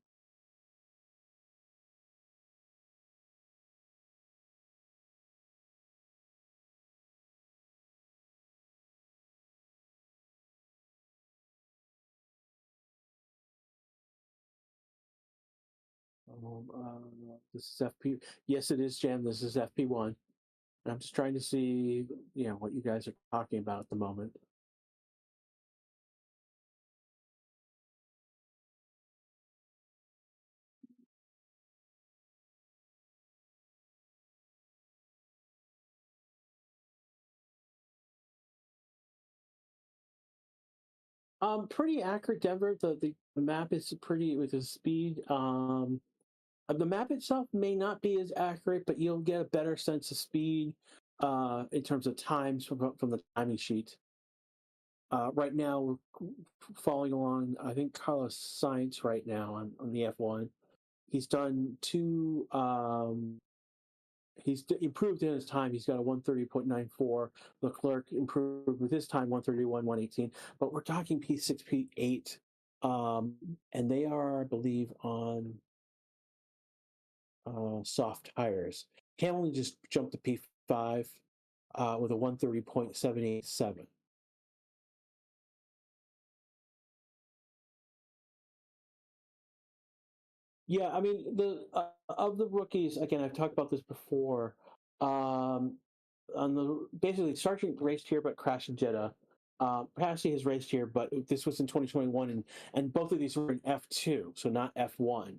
This is FP. Yes, it is, Jam. This is FP1. I'm just trying to see, what you guys are talking about at the moment. Pretty accurate, Denver. The map is pretty with the speed. The map itself may not be as accurate, but you'll get a better sense of speed in terms of times from the timing sheet. Right now, we're following along, I think, Carlos Sainz right now on the F1. He's done two. He's improved in his time. He's got a 130.94. Leclerc improved with his time, 131.118. But we're talking P6, P8. And they are, I believe, on soft tires. Hamilton just jumped to P5 with a 130.787. Yeah, I mean the of the rookies. Again, I've talked about this before. On the basically, Sargent raced here but crashed in Jeddah. Passy has raced here, but this was in 2021, and both of these were in F2, so not F1.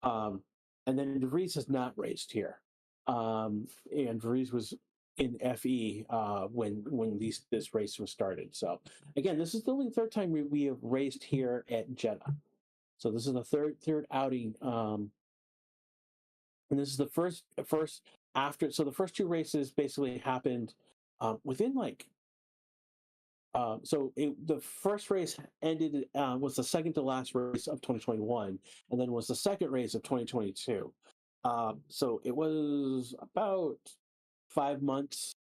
And then De Vries has not raced here, and De Vries was in FE when this race was started. So again, this is the only third time we have raced here at Jeddah. So this is the third outing, and this is the first after. So the first two races basically happened within the first race ended was the second to last race of 2021, and then was the second race of 2022. So it was about 5 months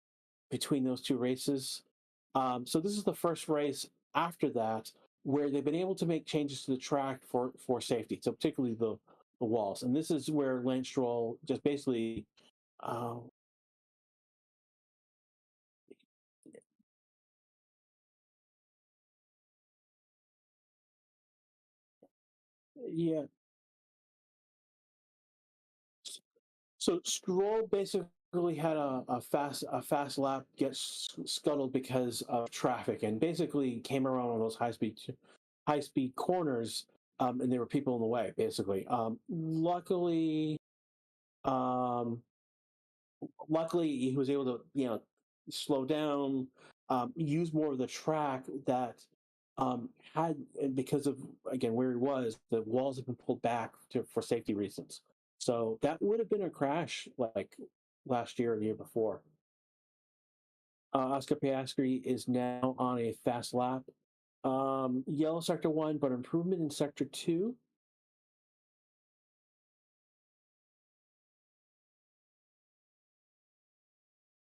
between those two races. So this is the first race after that where they've been able to make changes to the track for safety, so particularly the walls. And this is where Lance Stroll just basically yeah. So Stroll basically had a fast lap get scuttled because of traffic, and basically came around on those high speed corners, and there were people in the way. Basically, um, luckily he was able to slow down, use more of the track that had, because of again where he was, the walls have been pulled back for safety reasons. So that would have been a crash like last year or the year before. Oscar Piastri is now on a fast lap. Yellow sector 1, but improvement in sector 2.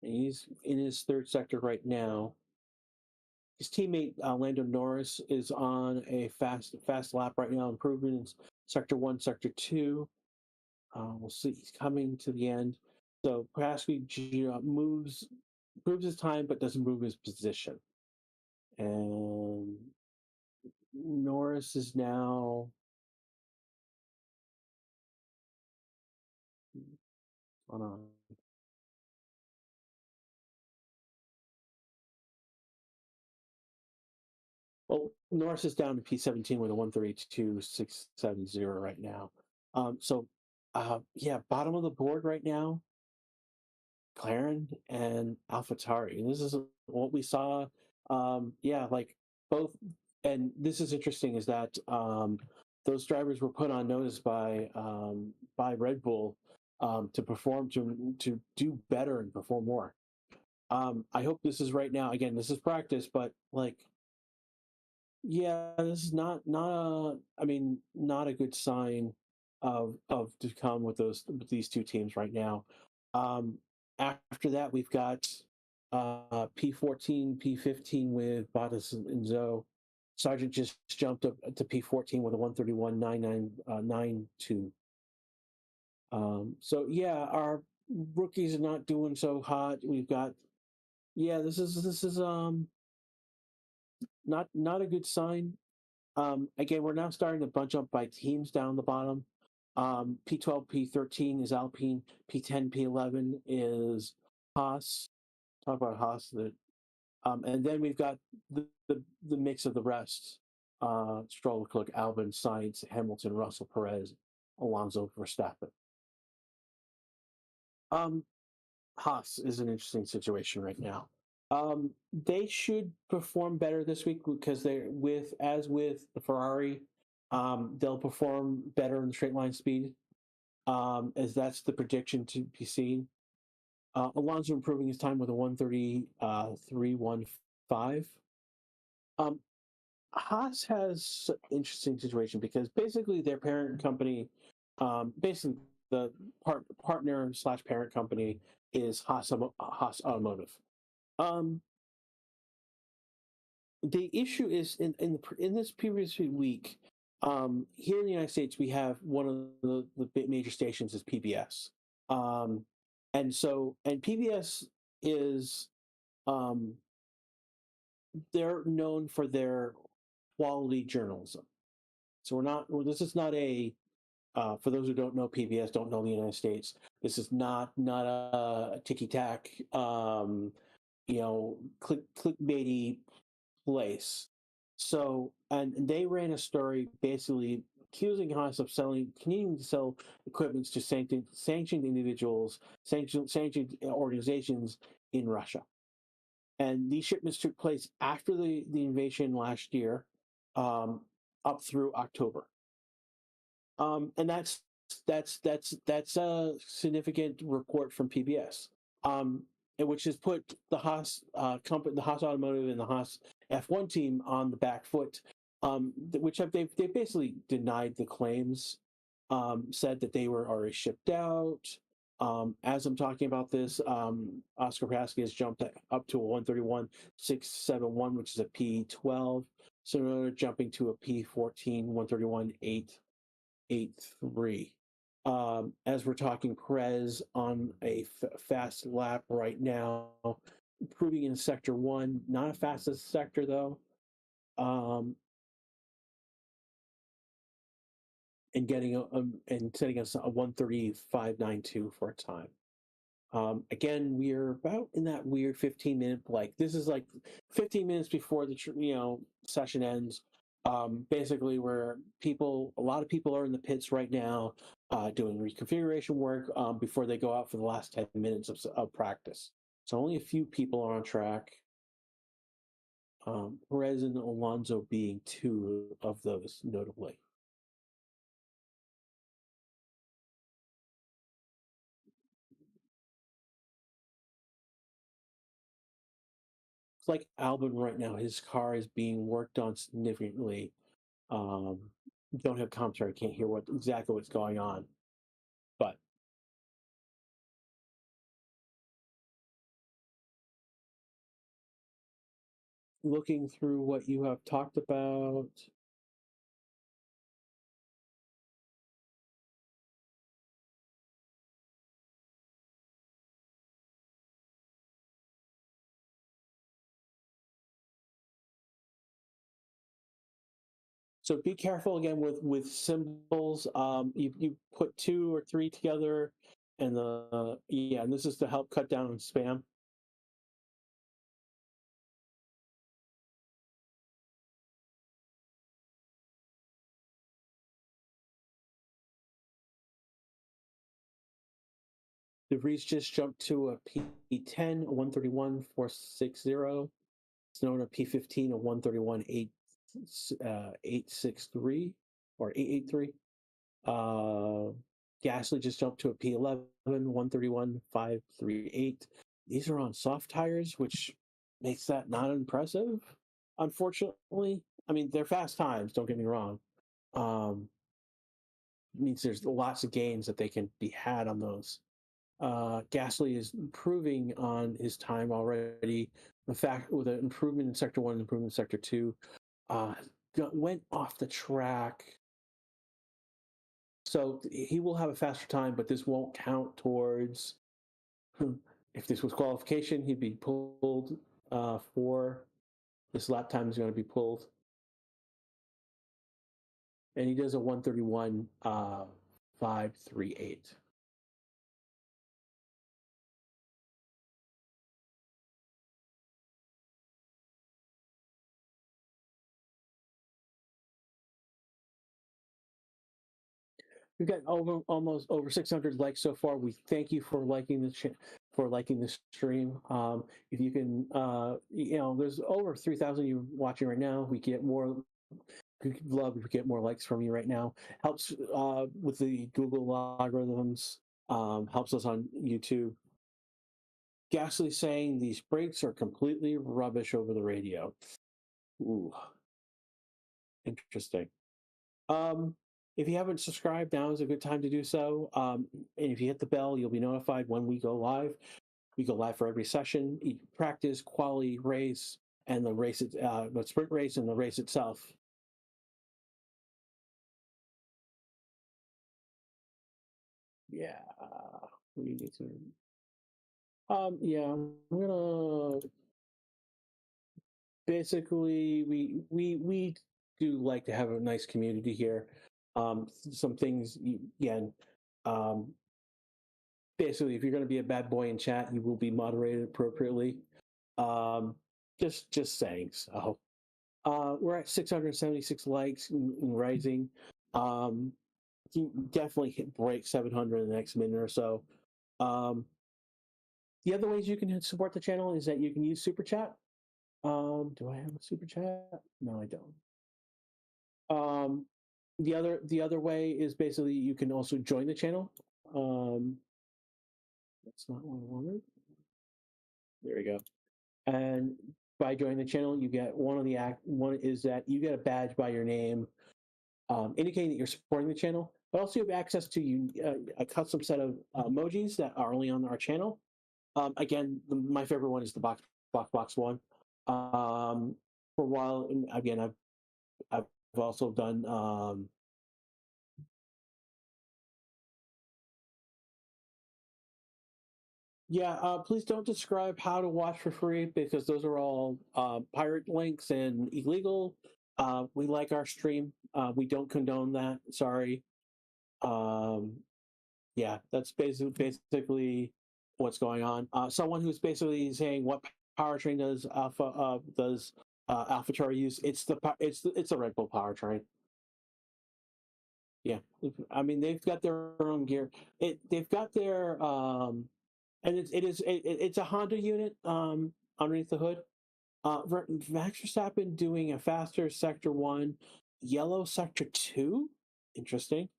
He's in his third sector right now. His teammate Lando Norris is on a fast lap right now. Improvement in sector 1, sector 2. We'll see. He's coming to the end. So Praski improves his time, but doesn't move his position. And Norris is now. Hold on. Well, Norris is down to P17 with a 132.670 right now. Bottom of the board right now, McLaren and AlphaTauri. And this is what we saw. Like both. And this is interesting is that those drivers were put on notice by Red Bull to perform, to do better and perform more. I hope this is right now. Again, this is practice, but like, yeah, this is not a good sign of to come with these two teams right now. After that, we've got P14, P15 with Bottas and Zoe. Sargent just jumped up to P14 with a 131.9992. Our rookies are not doing so hot. We've got this is not a good sign. Again, we're now starting to bunch up by teams down the bottom. P12, P13 is Alpine. P10, P11 is Haas. Talk about Haas. And then we've got the mix of the rest. Stroll, Leclerc, Albon, Sainz, Hamilton, Russell, Perez, Alonso, Verstappen. Haas is an interesting situation right now. They should perform better this week because with the Ferrari, they'll perform better in the straight line speed, as that's the prediction to be seen. Alonso improving his time with a 1:33.15. Haas has an interesting situation because basically their parent company, basically the partner / parent company is Haas Automotive. The issue is in this previous week, here in the United States, we have one of the major stations is PBS, and PBS is they're known for their quality journalism. So this is not a for those who don't know PBS, don't know the United States. This is not a ticky tack, clickbaity place. So, and they ran a story basically accusing Haas of continuing to sell equipment to sanctioned individuals, sanctioned organizations in Russia. And these shipments took place after the invasion last year, up through October. And that's a significant report from PBS, which has put the Haas company, the Haas Automotive, and the Haas F1 team on the back foot. Which they basically denied the claims, said that they were already shipped out. As I'm talking about this, Oscar Praski has jumped up to a 131.671, which is a P12. So jumping to a P14, 131.883. As we're talking, Perez on a fast lap right now, improving in sector 1, not a fastest sector though. And getting and setting us a 1:35.92 for a time. Again, we're about in that weird 15-minute, like this is like 15 minutes before the session ends. Basically, where a lot of people are in the pits right now, doing reconfiguration work before they go out for the last 10 minutes of practice. So only a few people are on track. Perez and Alonso being two of those, notably. it's like Albon right now. His car is being worked on significantly. Um, don't have commentary. Can't hear exactly what's going on, but looking through what you have talked about. So be careful again with symbols. You put 2 or 3 together, and and this is to help cut down on spam. The Vries just jumped to a P10, a 131 460. Snowden a P15, a 131 863 or 883. Gasly just jumped to a P11, 131 538. These are on soft tires, which makes that not impressive. Unfortunately, I mean they're fast times. Don't get me wrong. Means there's lots of gains that they can be had on those. Gasly is improving on his time already. In fact, with an improvement in Sector 1, improvement in Sector 2, went off the track. So he will have a faster time, but this won't count towards. If this was qualification, he'd be pulled for. This lap time is going to be pulled. And he does a 131 538. We've got almost over 600 likes so far. We thank you for liking this stream. If you can, there's over 3,000 you watching right now. We get more. We'd love to get more likes from you right now. Helps with the Google algorithms. Helps us on YouTube. Gasly saying these brakes are completely rubbish over the radio. Ooh, interesting. If you haven't subscribed, now is a good time to do so. And if you hit the bell, you'll be notified when we go live. We go live for every session, practice, quali, race, and the sprint race and the race itself. Yeah, we need to. Yeah, I'm gonna. Basically, we do like to have a nice community here. Some things again. Basically, if you're going to be a bad boy in chat, you will be moderated appropriately. Just saying. So, we're at 676 likes and rising. You definitely break 700 in the next minute or so. The other ways you can support the channel is that you can use super chat. Do I have a super chat? No, I don't. The other way is basically you can also join the channel. That's not what I wanted. There we go. And by joining the channel, you get one is that you get a badge by your name, indicating that you're supporting the channel. But also you have access to a custom set of emojis that are only on our channel. Again, my favorite one is the box one. For a while, and again, I've also done. Please don't describe how to watch for free because those are all pirate links and illegal. We like our stream. We don't condone that. Sorry. That's basically what's going on. Someone who's basically saying what powertrain does AlphaTauri use? It's a Red Bull powertrain. Yeah, I mean they've got their own gear. They've got their and it's a Honda unit underneath the hood. Max Verstappen doing a faster Sector 1, yellow Sector 2. Interesting.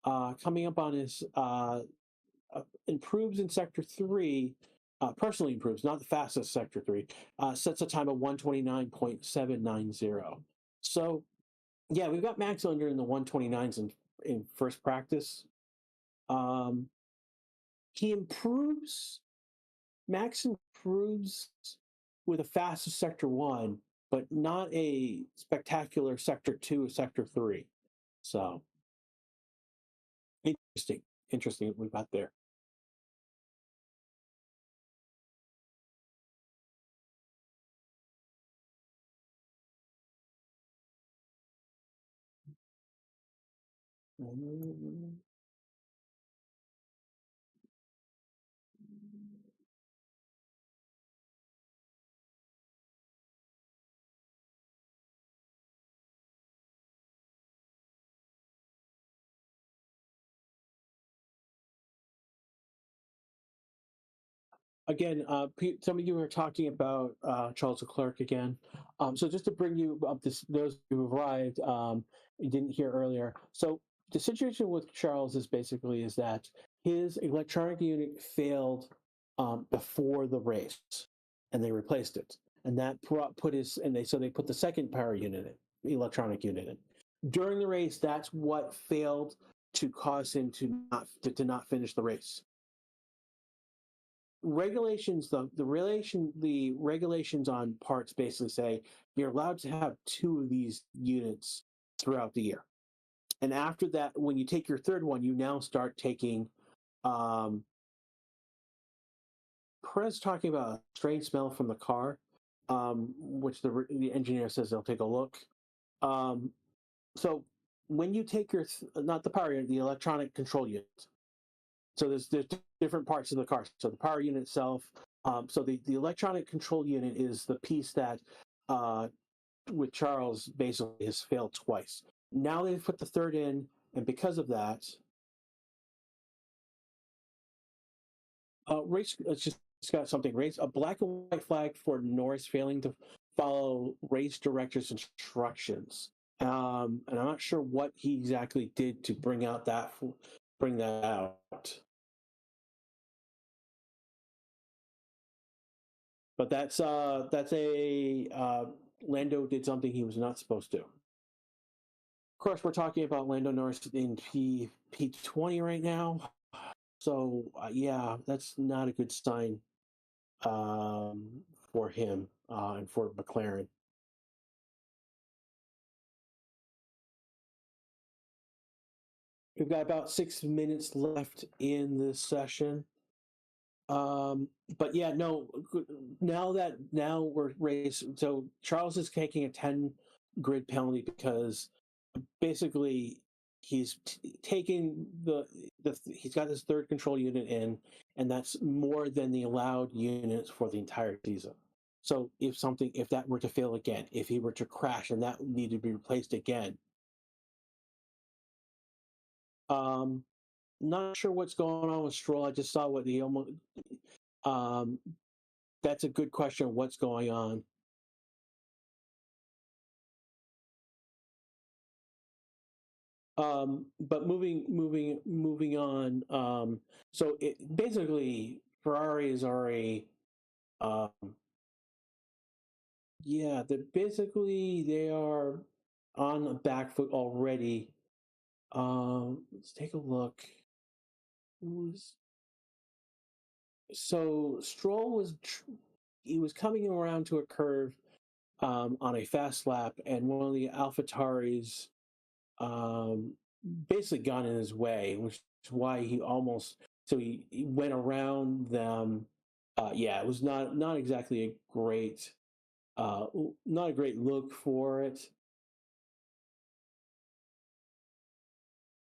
Coming up on his improves in Sector 3, personally improves, not the fastest Sector 3, sets a time of 129.790. So, yeah, we've got Max under in the 129s in first practice. Um, he improves, Max improves with a fastest Sector 1, but not a spectacular Sector 2 or Sector 3. So, interesting what we've got there. Again, some of you are talking about Charles Leclerc again. So just to bring you up, those who arrived, you didn't hear earlier. So the situation with Charles is basically is that his electronic unit failed before the race, and they replaced it, and that put his and they put the second power unit in, electronic unit in. During the race, that's what failed to cause him to not finish the race. Regulations, the regulations on parts basically say you're allowed to have 2 of these units throughout the year, and after that, when you take your third one, you now start taking Perez talking about a strange smell from the car, which the engineer says they'll take a look. So when you take your not the power unit, the electronic control unit. So there's different parts of the car. So the power unit itself. So the electronic control unit is the piece that, with Charles, basically has failed twice. Now they've put the third in, and because of that, race. Just got something. Race a black and white flag for Norris failing to follow race director's instructions. And I'm not sure what he exactly did to bring that out. But that's Lando did something he was not supposed to. Of course, we're talking about Lando Norris in P20 right now, so yeah, that's not a good sign for him and for McLaren. We've got about 6 minutes left in this session. But yeah, no. Now we're race. So Charles is taking a 10 grid penalty because basically he's taking he's got his third control unit in, and that's more than the allowed units for the entire season. So if that were to fail again, if he were to crash and that needed to be replaced again, not sure what's going on with Stroll. I just saw what he almost. Um, that's a good question. What's going on? But moving on. So basically Ferrari is already, um, yeah, they are on the back foot already. Let's take a look. So Stroll he was coming around to a curve on a fast lap, and one of the AlphaTauris um, basically got in his way, which is why he went around them. Yeah, it was not exactly not a great look for it.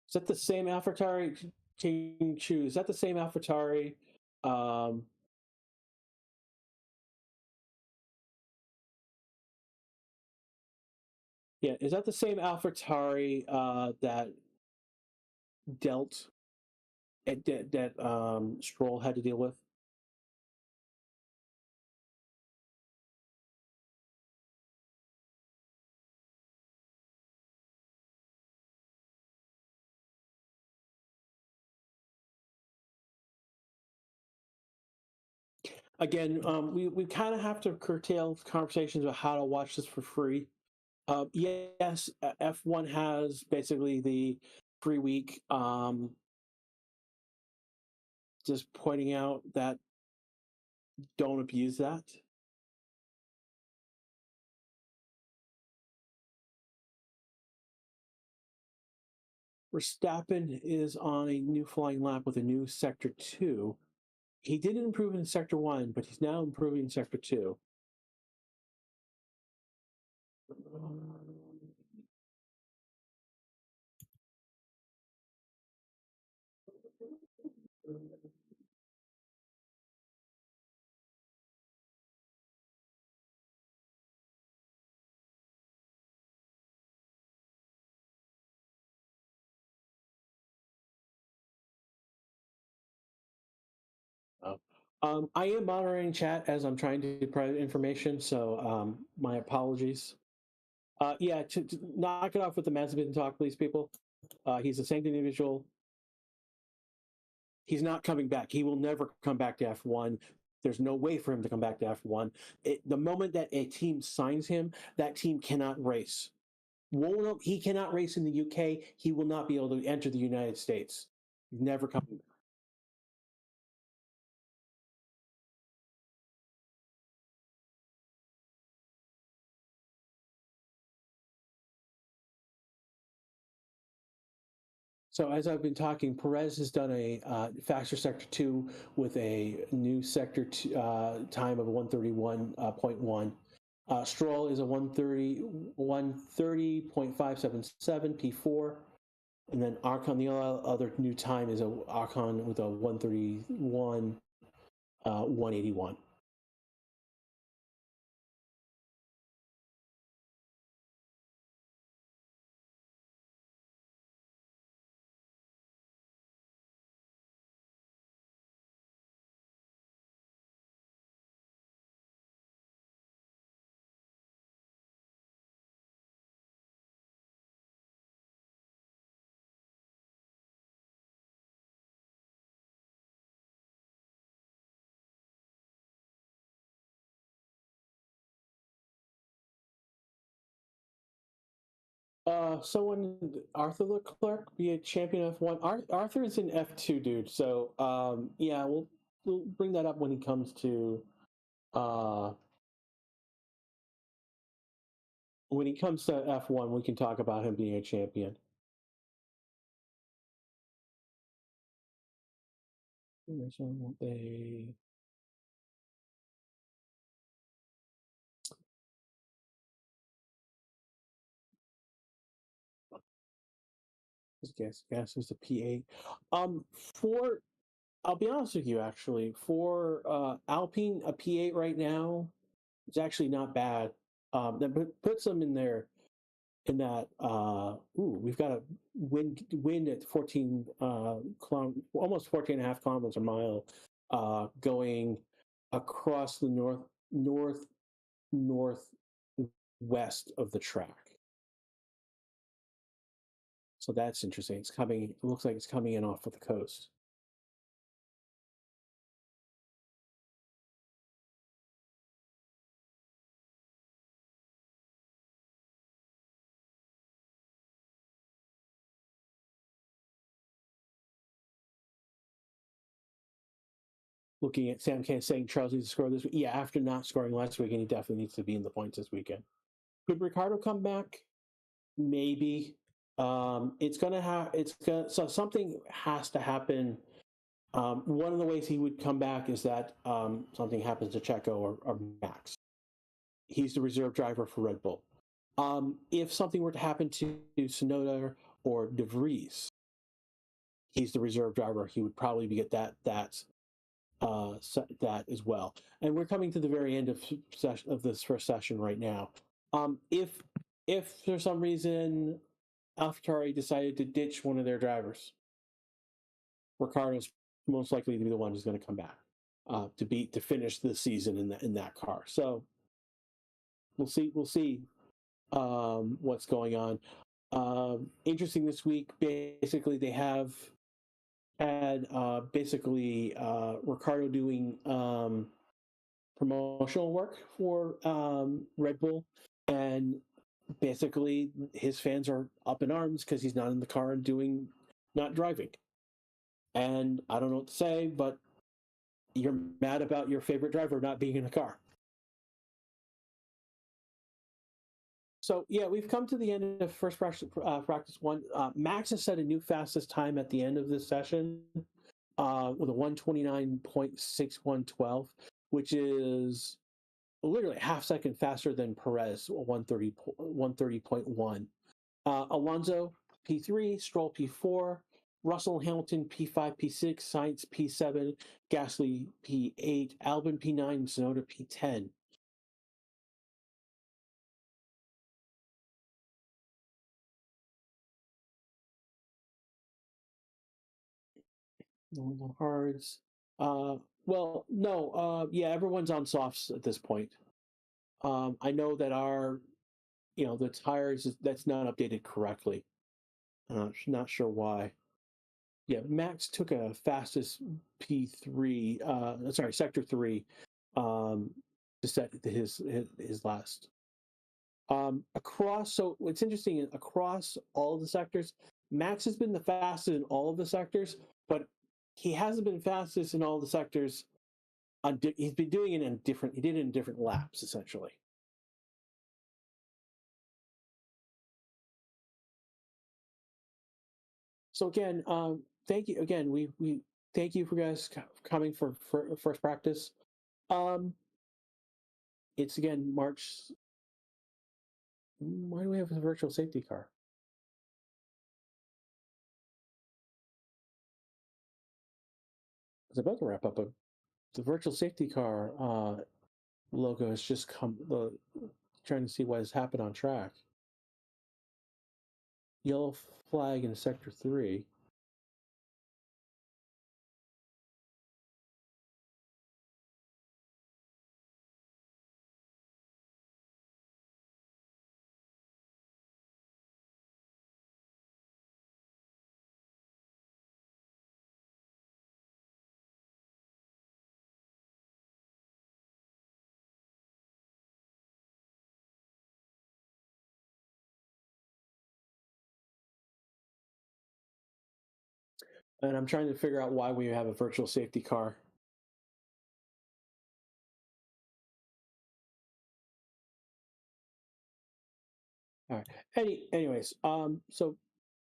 Is that the same AlphaTauri? King Chu? Is that the same AlphaTauri? Um, yeah, is that the same AlphaTauri that dealt that Stroll had to deal with? again, we kind of have to curtail conversations about how to watch this for free. Yes, F1 has basically the free week. Just pointing out that don't abuse that. Verstappen is on a new flying lap with a new Sector 2. He didn't improve in Sector 1, but he's now improving in Sector 2. I am monitoring chat as I'm trying to do private information, so my apologies. Yeah, to knock it off with the Mazepin talk, please, people. He's a sanctioned individual. He's not coming back. He will never come back to F1. There's no way for him to come back to F1. The moment that a team signs him, that team cannot race. He cannot race in the UK. He will not be able to enter the United States. He's never coming back. So as I've been talking, Perez has done a faster Sector 2 with a new Sector 2, time of 131.1. Stroll is a 130.577 P4. And then Archon, the other new time is a Archon with a 131, 181. Someone, Arthur Leclerc, be a champion F1. Arthur is in F2, dude. So, yeah, we'll bring that up when he comes to, F1. We can talk about him being a champion. They gas is the P8. For I'll be honest with you, actually, for Alpine, a P8 right now is actually not bad. That puts them in there in that. We've got a wind at 14 almost 14 and a half kilometers a mile, going across the northwest of the track. So that's interesting. It's coming. It looks like it's coming in off of the coast. Looking at Sam K saying Charles needs to score this week. Yeah, after not scoring last weekend, he definitely needs to be in the points this weekend. Could Ricardo come back? Maybe. So something has to happen. One of the ways he would come back is that something happens to Checo or Max. He's the reserve driver for Red Bull. If something were to happen to Tsunoda or De Vries, he's the reserve driver. He would probably get that as well. And we're coming to the very end of this first session right now. If for some reason AlphaTauri decided to ditch one of their drivers, Ricardo's most likely to be the one who's going to come back to finish the season in that car. So we'll see what's going on. Interesting this week. Basically, they have had Ricardo doing promotional work for Red Bull, and basically his fans are up in arms because he's not in the car and not driving. And I don't know what to say, but you're mad about your favorite driver not being in the car. So yeah, we've come to the end of first practice one. Max has set a new fastest time at the end of this session with a 129.6112, which is literally a half second faster than Perez, 130.1. Alonso P3, Stroll P4, Russell and Hamilton P5, P6, Sainz P7, Gasly P8, Albon P9, Tsunoda P10. No hards. Well, no. Yeah, everyone's on softs at this point. I know that the tires, that's not updated correctly. Not sure why. Yeah, Max took a fastest P3, sector 3, to set his last. So what's interesting, across all of the sectors, Max has been the fastest in all of the sectors, but he hasn't been fastest in all the sectors. He's been doing it he did it in different laps, essentially. So again, thank you again. We thank you for guys coming for first practice. It's again March. Why do we have a virtual safety car? I was about to wrap up, but the virtual safety car logo has just come. Trying to see what has happened on track. Yellow flag in sector 3. And I'm trying to figure out why we have a virtual safety car. All right. Anyways, so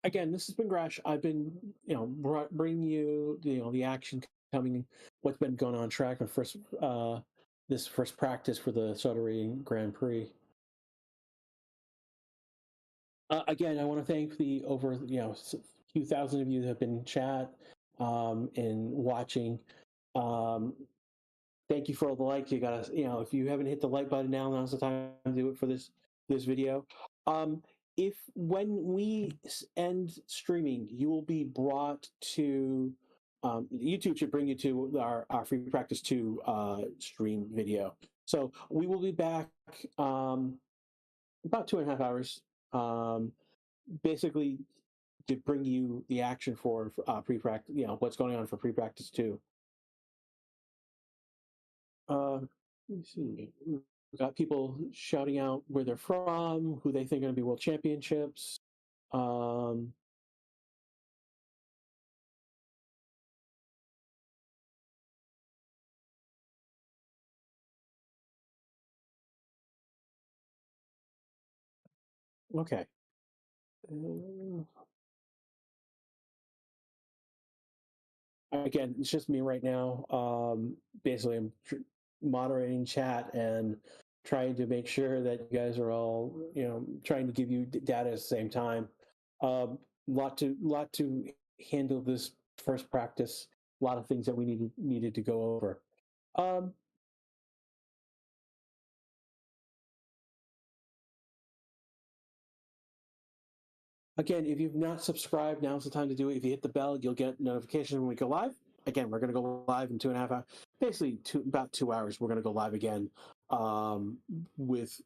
again, this has been Grash. I've been, bringing you, the action coming, what's been going on track on this first practice for the Saudi Arabian Grand Prix. Again, I want to thank the over, few thousand of you that have been in chat and watching. Thank you for all the likes. You gotta, if you haven't hit the like button now's the time to do it for this video. If when we end streaming, you will be brought to YouTube should bring you to our free practice 2 stream video. So we will be back about 2.5 hours, basically to bring you the action for pre-practice. What's going on for pre-practice 2. Let me see. We've got people shouting out where they're from, who they think are going to be world championships. Okay. Again, it's just me right now. Basically, I'm moderating chat and trying to make sure that you guys are all, trying to give you data at the same time. Lot to handle this first practice. A lot of things that we needed to go over. Again, if you've not subscribed, now's the time to do it. If you hit the bell, you'll get notifications when we go live. Again, we're going to go live in 2.5 hours. Basically, about 2 hours. We're going to go live again with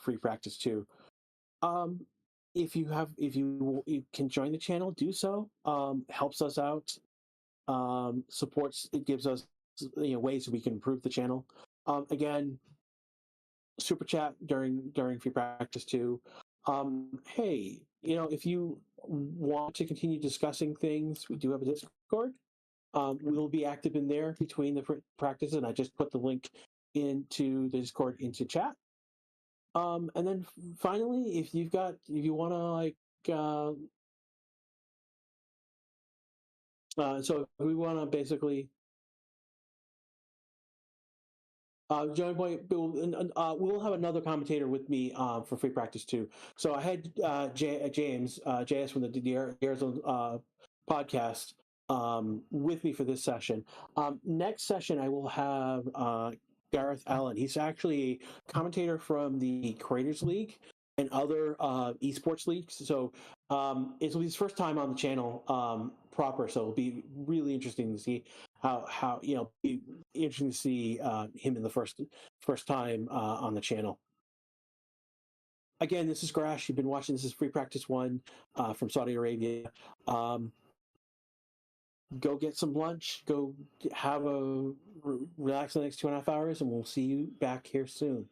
free practice 2. If you can join the channel, do so. Helps us out. Supports. It gives us ways we can improve the channel. Again, super chat during free practice 2. Hey, if you want to continue discussing things, we do have a Discord. We'll be active in there between the practices, and I just put the link into the Discord into chat. And then finally, if you want to so if we want to basically Joey Boy, we'll have another commentator with me for free practice 2. So I had James JS from the Arizona podcast with me for this session. Next session, I will have Gareth Allen. He's actually a commentator from the Creators League and other esports leagues. So it'll be his first time on the channel proper. So it'll be really interesting to see how be interesting to see him in the first time on the channel. Again, this is Grash. You've been watching. This is Free Practice 1 from Saudi Arabia. Go get some lunch. Go have relax the next 2.5 hours, and we'll see you back here soon.